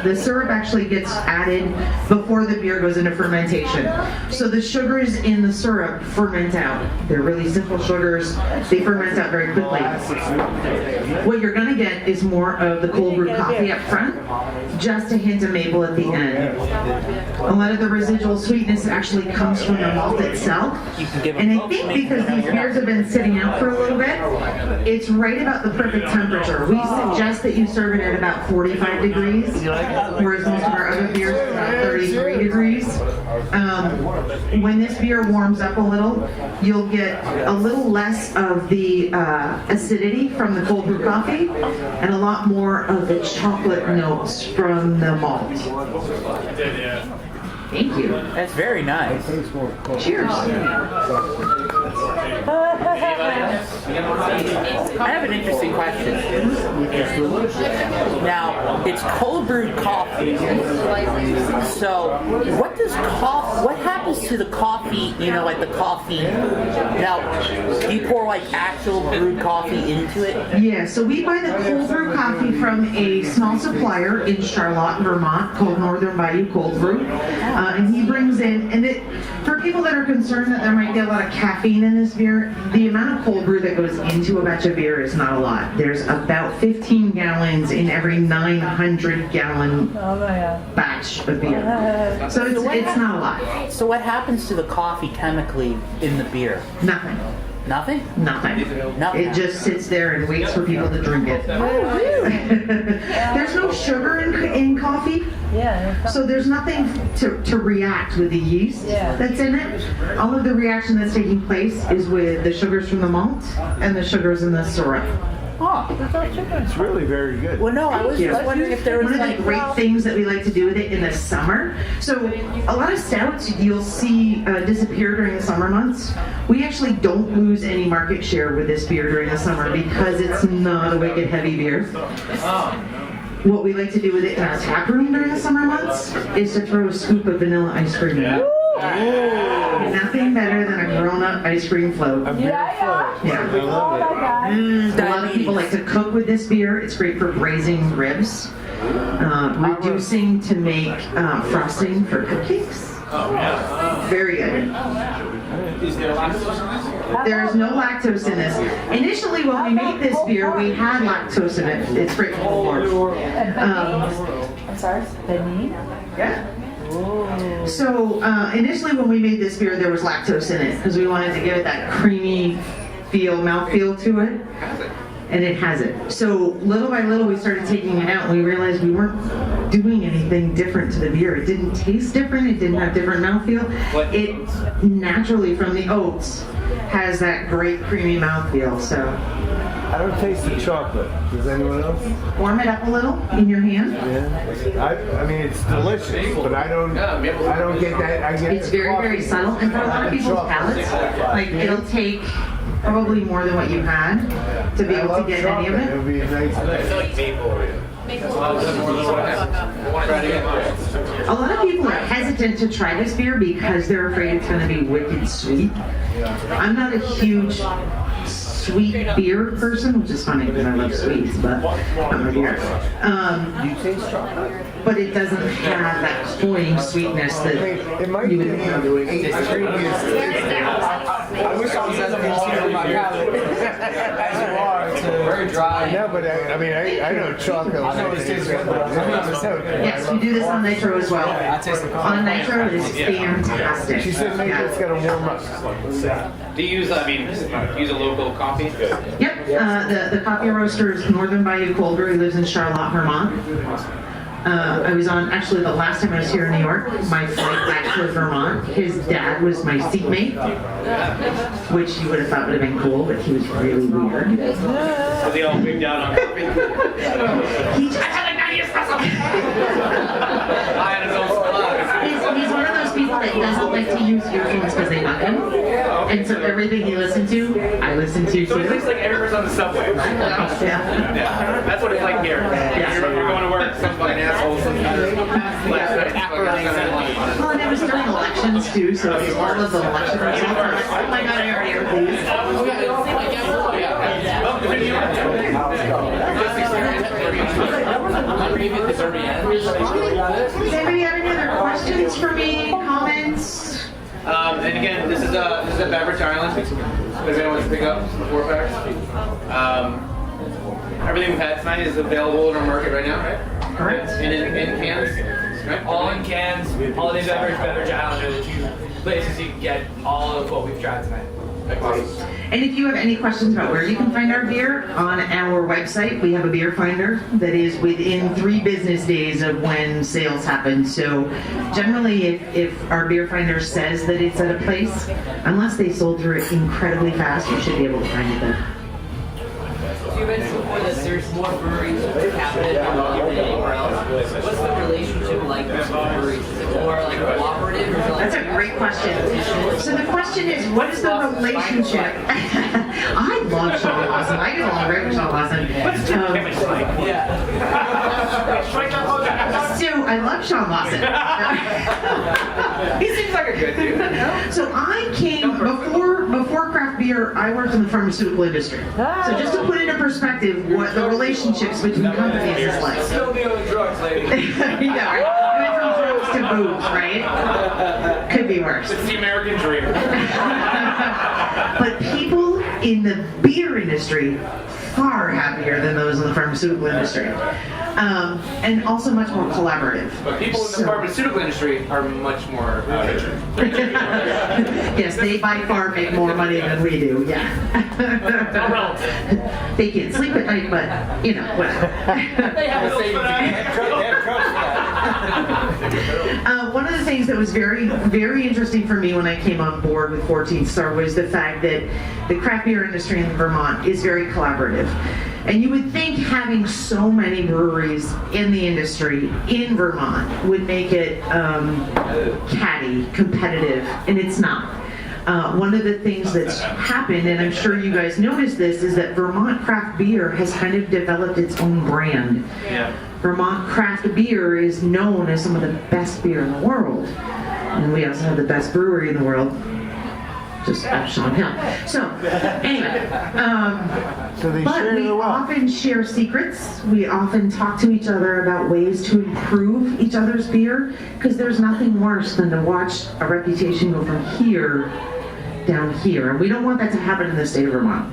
the syrup actually gets added before the beer goes into fermentation. So the sugars in the syrup ferment out. They're really simple sugars. They ferment out very quickly. What you're going to get is more of the cold brewed coffee up front, just a hint of maple at the end. A lot of the residual sweetness actually comes from the malt itself. And I think because these beers have been sitting out for a little bit, it's right about the perfect temperature. We suggest that you serve it at about 45 degrees, whereas most of our other beers are about 33 degrees. When this beer warms up a little, you'll get a little less of the acidity from the cold brew coffee and a lot more of the chocolate notes from the malt. Thank you. That's very nice. Cheers. I have an interesting question. Now, it's cold brewed coffee. So, what happens to the coffee, like the coffee? Now, do you pour like actual brewed coffee into it? Yeah, so we buy the cold brew coffee from a small supplier in Charlotte, Vermont called Northern Bayou Cold Brew. And he brings in, for people that are concerned that there might be a lot of caffeine in this beer, the amount of cold brew that goes into a batch of beer is not a lot. There's about 15 gallons in every 900-gallon batch of beer. So it's not a lot. So what happens to the coffee chemically in the beer? Nothing. Nothing? Nothing. Nothing. It just sits there and waits for people to drink it. There's no sugar in coffee. Yeah. So there's nothing to react with the yeast that's in it. All of the reaction that's taking place is with the sugars from the malt and the sugars in the syrup. Oh, It's really very good. well, no, I was just wondering if there was One of the like great things that we like to do with it in the summer. So a lot of stouts you'll see disappear during the summer months. We actually don't lose any market share with this beer during the summer because it's not a wicked heavy beer. What we like to do with it in our tap room during the summer months is to throw a scoop of vanilla ice cream in it. Nothing better than a grown-up ice cream float. Yeah. I love it. A lot of people like to cook with this beer. It's great for braising ribs, reducing to make frosting for cupcakes. Very good. There is no lactose in this. Initially, when we made this beer, we had lactose in it. It's great for I'm sorry. Benin? yeah. So initially, when we made this beer, there was lactose in it because we wanted to give it that creamy mouthfeel to it, and it has it. So little by little, we started taking it out, and we realized we weren't doing anything different to the beer. It didn't taste different. It didn't have different mouthfeel. It naturally, from the oats, has that great creamy mouthfeel. So I don't taste the chocolate. Does anyone else? Warm it up a little in your hand. Yeah. I mean, it's delicious, but I don't get that. I get It's very, very subtle, and for a lot of people's palates, like it'll take probably more than what you had to be able to get any of It it. would be a nice. I feel like maple. A lot of people are hesitant to try this beer because they're afraid it's going to be wicked sweet. I'm not a huge sweet beer person, which is funny because I love sweets, but I'm a beer. Do you taste chocolate? But it doesn't have that cloying sweetness that It might you be would have. I wish I was as sincere with my palate as you are to very dry. No, but I mean, I know chocolate. I know it tastes good. Yes, we do this on nitro as well. I taste the On nitro, it is fantastic. She said maybe it's got to warm up. Do you use, use a local coffee? Yep, the coffee roaster is Northern Bayou Cold Brew. He lives in Charlotte, Vermont. I was on, actually the last time I was here in New York, my flight back to Vermont, his dad was my seatmate, which you would have thought would have been cool, but he was really weird. Was he all wigged out on coffee? He just had a 90 espresso. I had his own spot. He's one of those people that doesn't like to use earphones because they bug him. And so everything he listens to, I listen to So it too. tastes like every person on the subway. Yeah. Yeah, that's what it's like here. You're going to work, some fucking assholes. Well, and it was during elections too, so all of the election results are like, oh my god, I already heard these. Does anybody have any other questions for me, comments? And again, this is a beverage island. If anyone wants to pick up some 4-packs. Everything we've had tonight is available in our market right now, right? Correct. And in cans, right? All in cans, Holiday Beverage Island are the two places you can get all of what we've tried tonight. Awesome. And if you have any questions about where you can find our beer, on our website we have a beer finder that is within 3 business days of when sales happen. So generally if our beer finder says that it's at a place, unless they sold through it incredibly fast, you should be able to find it there. You mentioned before that there's more breweries per capita than anywhere else. What's the relationship like with breweries? Is it more like cooperative or like? That's a great question. So the question is, what is the relationship? I love Sean Lawson. I get along great with Sean Lawson. So I love Sean Lawson. He seems like a good dude. So I came before craft beer. I worked in the pharmaceutical industry. So just to put it in perspective, what the relationships between companies is like. Still dealing with drugs, lady. Yeah, right. We went from drugs to booze, right? Could be worse. It's the American dream. But people in the beer industry far happier than those in the pharmaceutical industry, and also much more collaborative. But people in the pharmaceutical industry are much more richer. Yes, they by far make more money than we do. Yeah. They can't sleep at night, but you know, whatever. They have a One of the things that was very, very interesting for me when I came on board with 14th Star was the fact that the craft beer industry in Vermont is very collaborative. And you would think having so many breweries in the industry in Vermont would make it catty, competitive, and it's not. One of the things that's happened, and I'm sure you guys noticed this, is that Vermont craft beer has kind of developed its own brand. Yeah. Vermont craft beer is known as some of the best beer in the world. And we also have the best brewery in the world. Just Sean Hill. So, anyway. So they But share we the wealth. often share secrets. We often talk to each other about ways to improve each other's beer, because there's nothing worse than to watch a reputation go from here down here. And we don't want that to happen in the state of Vermont.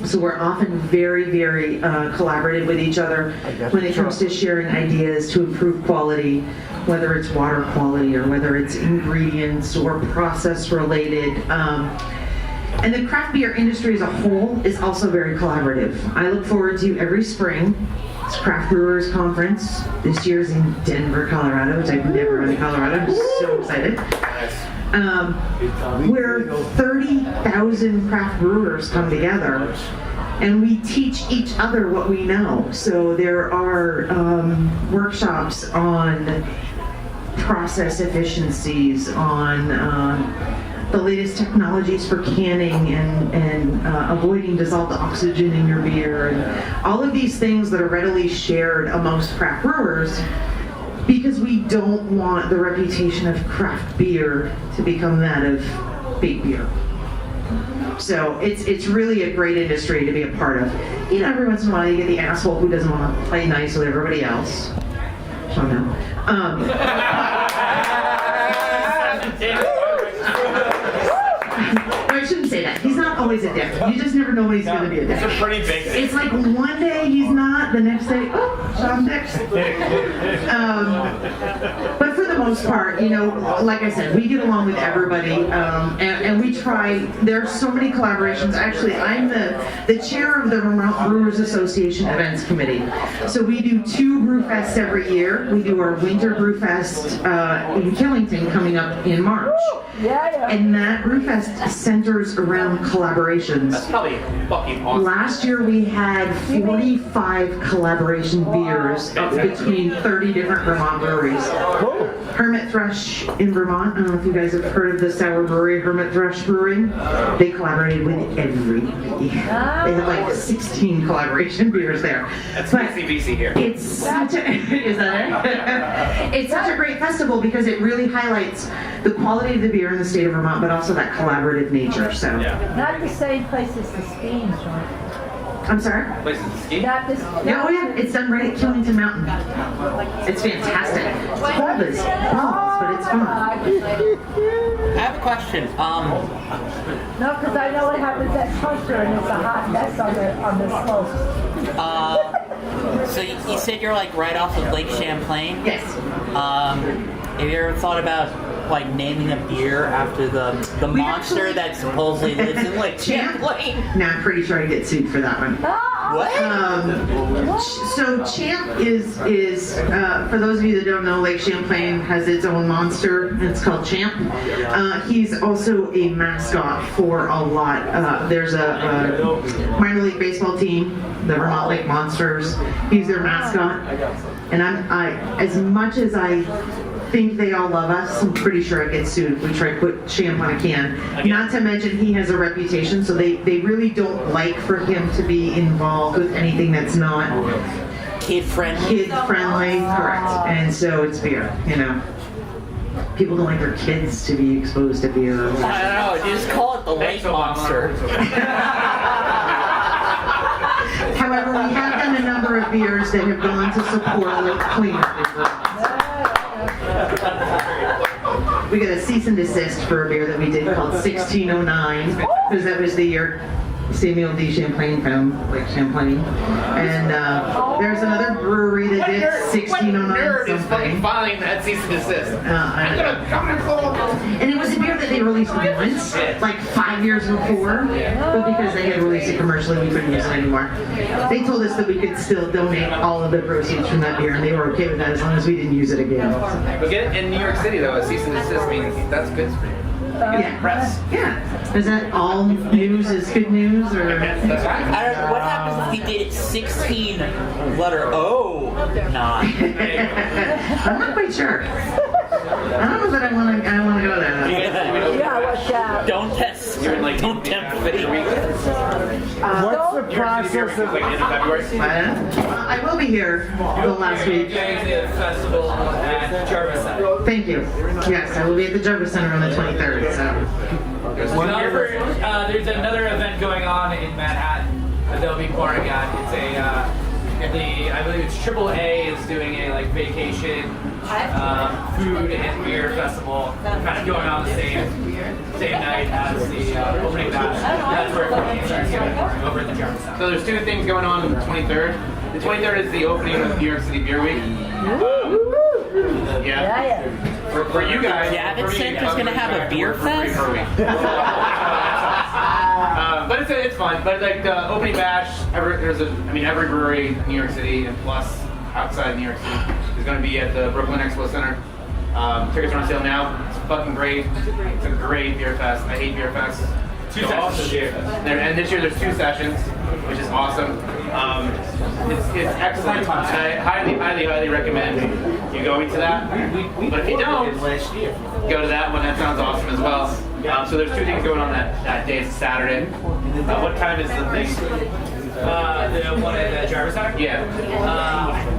So we're often very, very collaborative with each other when it comes to sharing ideas to improve quality, whether it's water quality or whether it's ingredients or process related. And the craft beer industry as a whole is also very collaborative. I look forward to every spring. It's Craft Brewers Conference. This year's in Denver, Colorado, which I've never been to Colorado. I'm so excited. Where 30,000 craft brewers come together and we teach each other what we know. So there are workshops on process efficiencies, on the latest technologies for canning and avoiding dissolved oxygen in your beer, and all of these things that are readily shared amongst craft brewers, because we don't want the reputation of craft beer to become that of big beer. So it's really a great industry to be a part of. You know, every once in a while you get the asshole who doesn't want to play nice with everybody else. So no. I shouldn't say that. He's not always a dick. You just never know when he's going to be a dick. It's a pretty big thing. It's like one day he's not, the next day, oh, Sean next. But for the most part, you know, like I said, we get along with everybody, and we try. There's so many collaborations. Actually, I'm the chair of the Vermont Brewers Association Events Committee. So we do 2 Brewfests every year. We do our Winter Brewfest in Killington coming up in March. And that Brewfest centers around collaborations. That's probably fucking awesome. Last year we had 45 collaboration beers between 30 different Vermont breweries. Hermit Thrush in Vermont. I don't know if you guys have heard of the sour brewery, Hermit Thrush Brewing. They collaborated with everybody. They had like 16 collaboration beers there. That's But BC here. it's such a, is that it? It's such a great festival because it really highlights the quality of the beer in the state of Vermont, but also that collaborative nature. So, Not the same place as the skiing joint. I'm sorry. Places to ski. Not this. Yeah, oh yeah, it's done right at Killington Mountain. It's fantastic. It's cold as balls, but it's fun. I have a question. No, because I know what happens at Hunter, and it's a hot mess on the slopes. So you said you're like right off of Lake Champlain? Yes. Have you ever thought about like naming a beer after the We monster actually- that supposedly lives in Lake Champlain? No, I'm pretty sure I get sued for that one. What? So Champ is for those of you that don't know, Lake Champlain has its own monster. It's called Champ. He's also a mascot for a lot. There's a minor league baseball team, the Vermont Lake Monsters. He's their mascot, and I as much as I think they all love us, I'm pretty sure I get sued if we try to put Champ on a can. Not to mention he has a reputation, so they really don't like for him to be involved with anything that's not Kid friendly? correct. And so it's beer, you know. People don't like their kids to be exposed to beer. I don't know, just call it the Lake Monster. However, we have done a number of beers that have gone to support Lake cleanup. We got a cease and desist for a beer that we did called 1609, because that was the year Samuel D. Champlain found Lake Champlain. And there's another brewery that did 1609 Nerd is fucking something. filing that cease and desist. And it was a beer that they released once, like 5 years before, but because they had released it commercially, we couldn't use it anymore. They told us that we could still donate all of the proceeds from that beer, and they were okay with that as long as we didn't use it again. But get it in New York City though, a cease and desist means that's good for you. Yeah. Press. Yeah. Is that all news is good news, or? That's right. I don't know, what happens if he did 16 letter O not? I'm not quite sure. I don't know that I want to go there. Yeah, watch out. Don't test. You're in like Don't tempt fate. What's the process of like end of February. I will be here the last week. Festival at Jarvis Center. Thank you. Yes, I will be at the Jarvis Center on the 23rd. So. There's another event going on in Manhattan that they'll be pouring at. It's I believe it's AAA is doing a like vacation food and beer festival, kind of going on the same night as the opening bash. That's where it starts getting over at the Jarvis Center. So there's 2 things going on the 23rd. The 23rd is the opening of New York City Beer Week. Yeah. For you guys, Javits Center's gonna have a beer fest? But it's fun. But like the opening bash, every brewery in New York City and plus outside New York City is going to be at the Brooklyn Expo Center. Tickets are on sale now. It's fucking great. It's a great beer fest. I hate beer fests. 2 sessions this year. And this year there's 2 sessions, which is awesome. It's excellent. I highly recommend you going to that. But if you don't, go to that one. That sounds awesome as well. So there's 2 things going on that day. It's Saturday. What time is the thing? The one at the driver's side? Yeah. I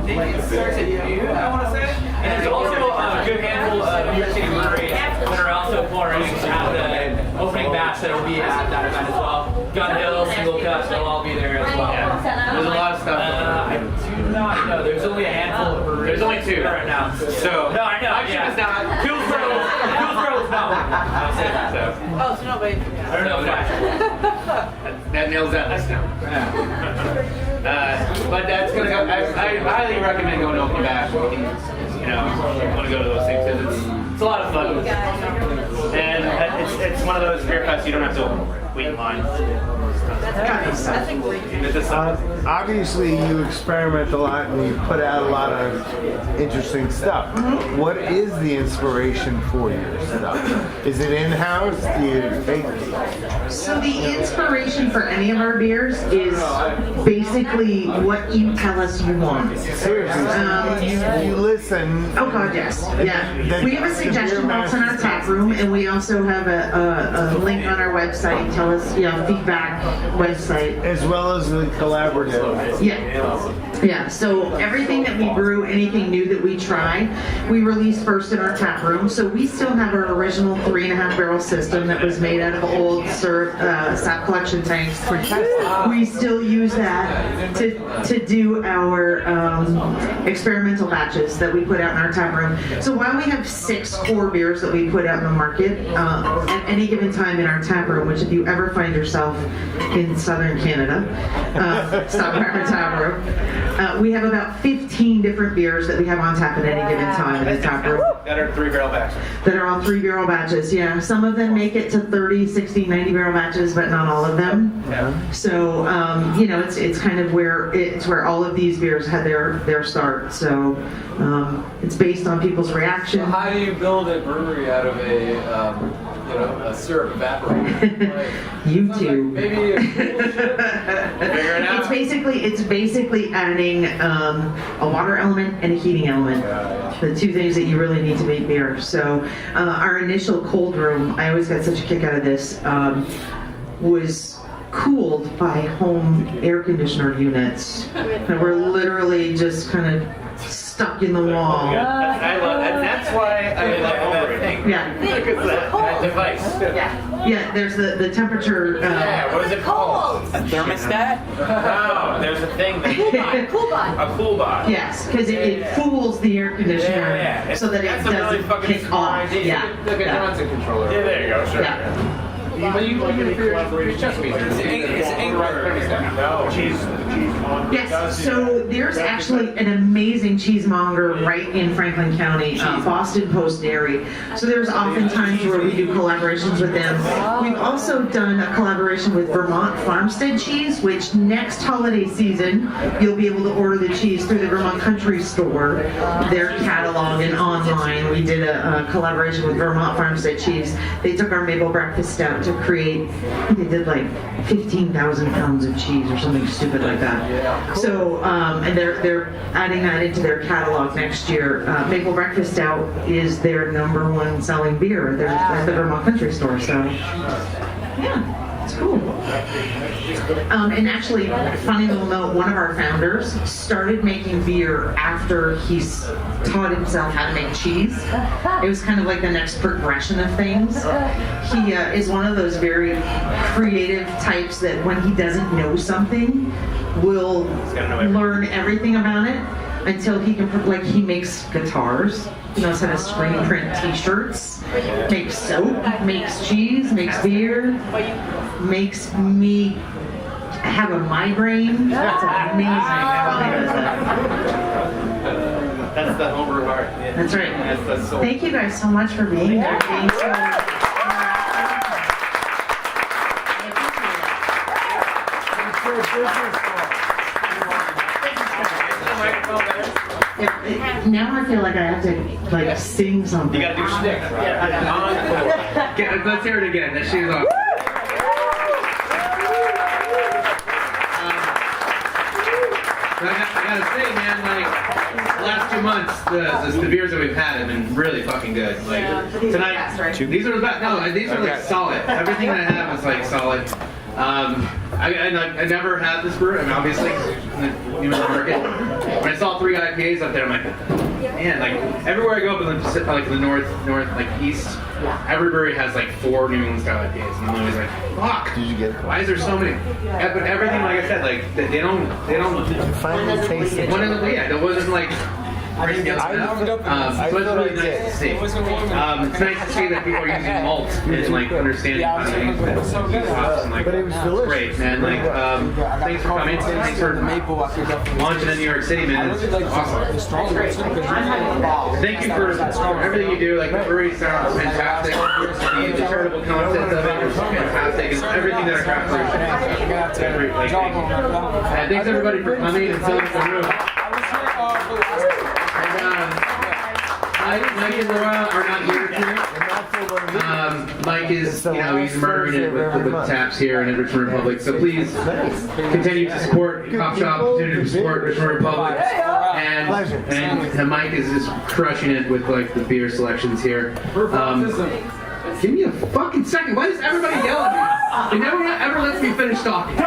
think it starts at noon, I want to say. And there's also a good handful of New York City breweries that are also pouring at the opening batch that will be at that event as well. Gun Hill, Single Cups, they'll all be there as well. Yeah. There's a lot of stuff. I do not know. There's only a handful of breweries. There's only 2 right now. So No, I know. Actually, it's not. Hillsborough is not one. I'll say that. So Oh, so nobody. I don't know. that nails that list now. But that's gonna go. I highly recommend going to Open Bash. You know, want to go to those things because it's a lot of fun. And it's one of those beer fests you don't have to wait in line. That's a great. Obviously, you experiment a lot and you put out a lot of interesting stuff. What is the inspiration for your stuff? Is it in-house? Do you take? So the inspiration for any of our beers is basically what you tell us you want. Seriously, you listen. Oh God, yes, yeah. We have a suggestion box in our tap room, and we also have a link on our website. Tell us, feedback website. As well as the collaborative. Yeah. So everything that we brew, anything new that we try, we release first in our tap room. So we still have our original 3.5 barrel system that was made out of old sap collection tanks. We still use that to do our experimental batches that we put out in our tap room. So while we have 6 core beers that we put out in the market at any given time in our tap room, which if you ever find yourself in southern Canada, stop by our tap room. We have about 15 different beers that we have on tap at any given time in the tap room. That are 3-barrel batches. That are all 3-barrel batches, yeah. Some of them make it to 30, 60, 90-barrel batches, but not all of them. Yeah. So, it's kind of where all of these beers had their start. So, it's based on people's reaction. So how do you build a brewery out of a syrup evaporator? YouTube. Maybe Figure it out. It's basically adding a water element and a heating element. The 2 things that you really need to make beer. So our initial cold room, I always got such a kick out of this, was cooled by home air conditioner units. And we're literally just kind of stuck in the wall. I love, and that's why I love overrating. Yeah. Look at that device. Yeah, there's the temperature. Yeah, what is it called? A thermostat? No, there's a thing that a cool bot. Yes, because it cools the air conditioner so that it That's a really doesn't fucking kick smart off. idea. Yeah. Look at Johnson controller. Yeah, there you go. Sure. Yeah. But you like your chest meter. It's thermostat. No, cheese on. Yes, so there's actually an amazing cheesemonger right in Franklin County, Boston Post Dairy. So there's often times where we do collaborations with them. We've also done a collaboration with Vermont Farmstead Cheese, which next holiday season, you'll be able to order the cheese through the Vermont Country Store, their catalog and online. We did a collaboration with Vermont Farmstead Cheese. They took our maple breakfast stout to create, I think they did like 15,000 pounds of cheese or something stupid like that. So, and they're adding that into their catalog next year. Maple Breakfast Stout is their #1 selling beer at the Vermont Country Store. So, yeah, it's cool. And actually, funny little note, one of our founders started making beer after he's taught himself how to make cheese. It was kind of like the next progression of things. He is one of those very creative types that when he doesn't know something, will learn everything about it until he can, like he makes guitars, he knows how to screen print t-shirts, makes soap, makes cheese, makes beer, makes me have a migraine. That's amazing how he does that. That's the homebrew heart. Yeah. That's right. That's the soul. Thank you guys so much for being here. Being so now I feel like I have to sing something. You gotta do shtick. Yeah. Let's hear it again. That shoes off. I gotta say, man, like, the last 2 months, the beers that we've had have been really fucking good. Like, tonight, these are the best. No, these are like solid. Everything that I have is like solid. I never had this brew, and obviously, in the market. When I saw 3 IPAs up there, I'm like, man, like everywhere I go up in the Pacific, like in the north, like east, every brewery has like 4 New England style IPAs, and I'm always like, fuck. Did you get it? Why is there so many? Yeah, but everything, like I said, like they don't. Did you finally taste it? One of them, yeah, it wasn't like. So it's really nice to see. It's nice to see that people are using malt and like understanding how to use it. And, like, But it was delicious. great, man. Like, thanks for coming. Thanks for launching in New York City, man. It's awesome. Thank you for everything you do. Like, the brewery sounds fantastic. The charitable concept of it is fantastic. And everything that our craft brewers do. Great. Like, thank you. And thanks everybody for coming and filling the room. Mike and Laura are not here tonight. Mike is, you know, he's murdering it with the taps here in Richmond Republic. So please continue to support Cop Shop, continue to support Richmond Republic. And Mike is just crushing it with like the beer selections here. Give me a fucking second. Why does everybody yell at me? They never ever lets me finish talking.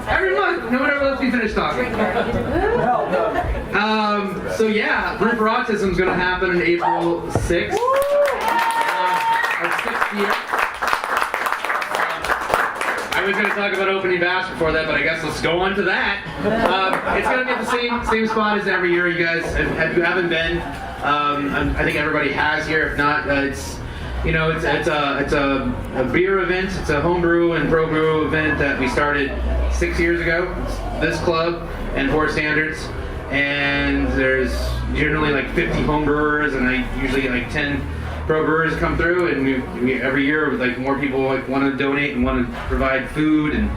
Every month, no one ever lets me finish talking. So yeah, Brew for Autism is going to happen on April 6th. Our 6th year. I was going to talk about opening bash before that, but I guess let's go on to that. It's going to be at the same spot as every year. You guys, if you haven't been, I think everybody has here. If not, it's. You know, it's a beer event. It's a homebrew and pro brew event that we started 6 years ago. It's this club and 4 standards, and there's generally like 50 homebrewers, and I usually get like 10 pro brewers come through, and we every year like more people like want to donate and want to provide food, and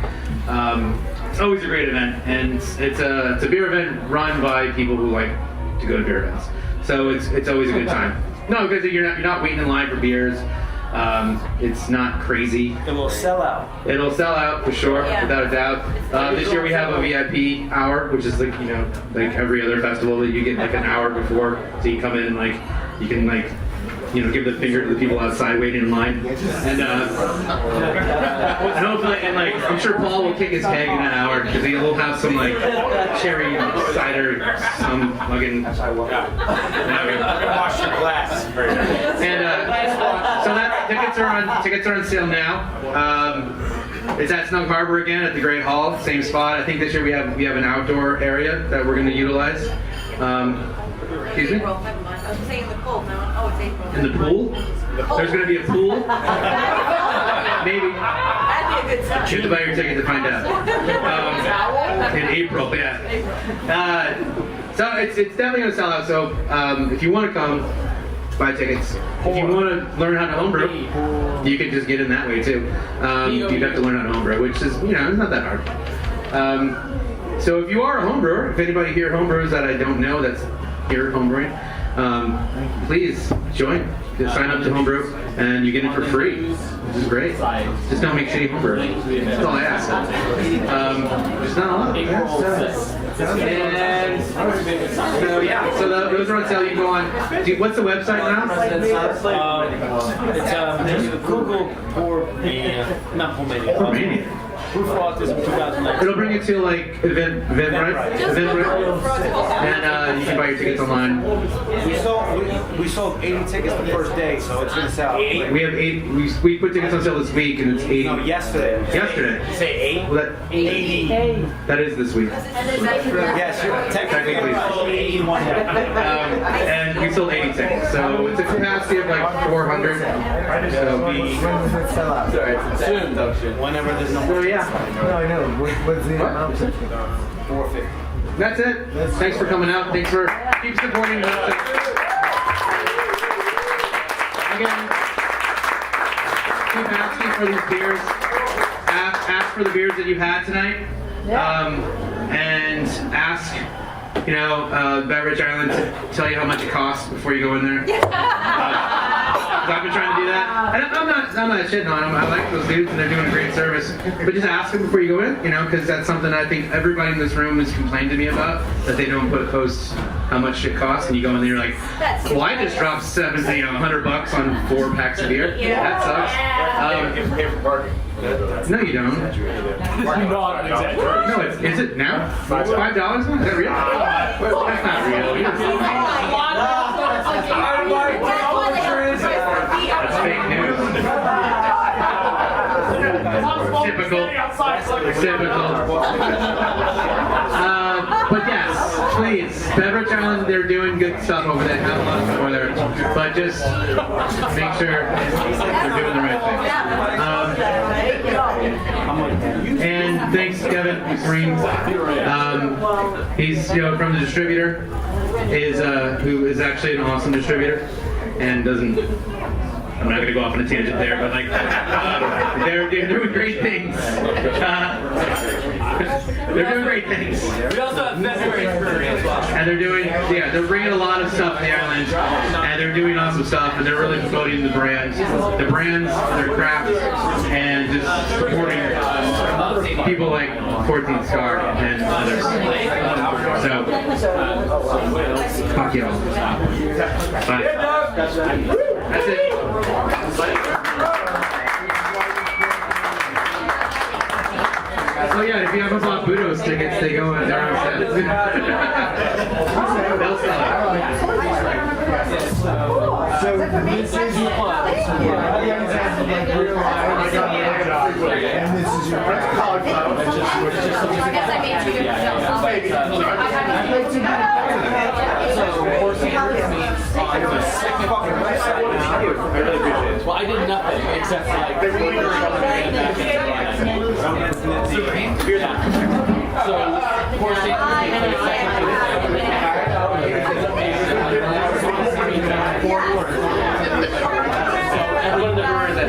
it's always a great event. And it's a beer event run by people who like to go to beer events, so it's always a good time. No, because you're not waiting in line for beers. It's not crazy. It will sell out. It'll sell out for sure, without a doubt. This year we have a VIP hour, which is like, you know, like every other festival that you get like an hour before, so you come in and like you can like, you know, give the finger to the people outside waiting in line, and hopefully, and like I'm sure Paul will kick his keg in an hour because he'll have some like cherry cider, some fucking. Wash your glass. And so that tickets are on sale now. It's at Snug Harbor again at the Great Hall, same spot. I think this year we have an outdoor area that we're going to utilize. Excuse me? I was saying the pool. No, it's April. In the pool? There's going to be a pool? Maybe. That'd be a good sign. You have to buy your ticket to find out. In April, yeah. So it's definitely going to sell out. So if you want to come, buy tickets. If you want to learn how to homebrew, you can just get in that way too. You'd have to learn how to homebrew, which is, you know, it's not that hard. So if you are a homebrewer, if anybody here homebrews that I don't know that's here homebrewing, please join. Just sign up to homebrew and you get it for free, which is great. Just don't make shitty homebrew. That's all I ask. Just not a lot. And so yeah, so those are on sale. You go on. What's the website now? It's Google for not for many. Brew for Autism 2019. It'll bring you to like Eventbrite, and you can buy your tickets online. We sold 80 tickets the first day, so it's gonna sell. We have 8. We put tickets on sale this week, and it's 80. No, yesterday. Yesterday. You say 8? Well, that 80. That is this week. Yes, you're technically 81. And we sold 80 tickets, so it's a capacity of like 400. So When does it sell out? Soon. Whenever there's no more. So yeah. No, I know. What's the amount? 450. That's it. Thanks for coming out. Thanks for keep supporting us. Again, keep asking for these beers. Ask for the beers that you've had tonight. And ask, you know, Beverage Island to tell you how much it costs before you go in there. I've been trying to do that. And I'm not shitting on them. I like those dudes and they're doing a great service. But just ask them before you go in, because that's something I think everybody in this room has complained to me about, that they don't post how much shit costs, and you go in there, you're like, well, I just dropped $100 on 4 packs of beer. That sucks. No, you don't. Not an exaggeration. No, is it now? $5 now? Is that real? That's not real. That's fake news. Typical. But yes, please, Beverage Island, they're doing good stuff over there. Have a lot of fun over there. But just make sure they're doing the right thing. And thanks, Kevin Green. He's from the distributor, who is actually an awesome distributor, and doesn't. I'm not going to go off on a tangent there, but they're doing great things. They're doing great things. We also have February Brewery as well. And they're bringing a lot of stuff to the island, and they're doing awesome stuff, and they're really promoting the brands, their craft, and just supporting people like 14th Star and others. So, fuck y'all. Bye. That's it. Oh yeah, if you haven't bought Budo's tickets, they go on their own set. They'll sell it. So this is your and this is your college I guess I made 2 different I really appreciate it. Well, I did nothing except So, And one of the brewers that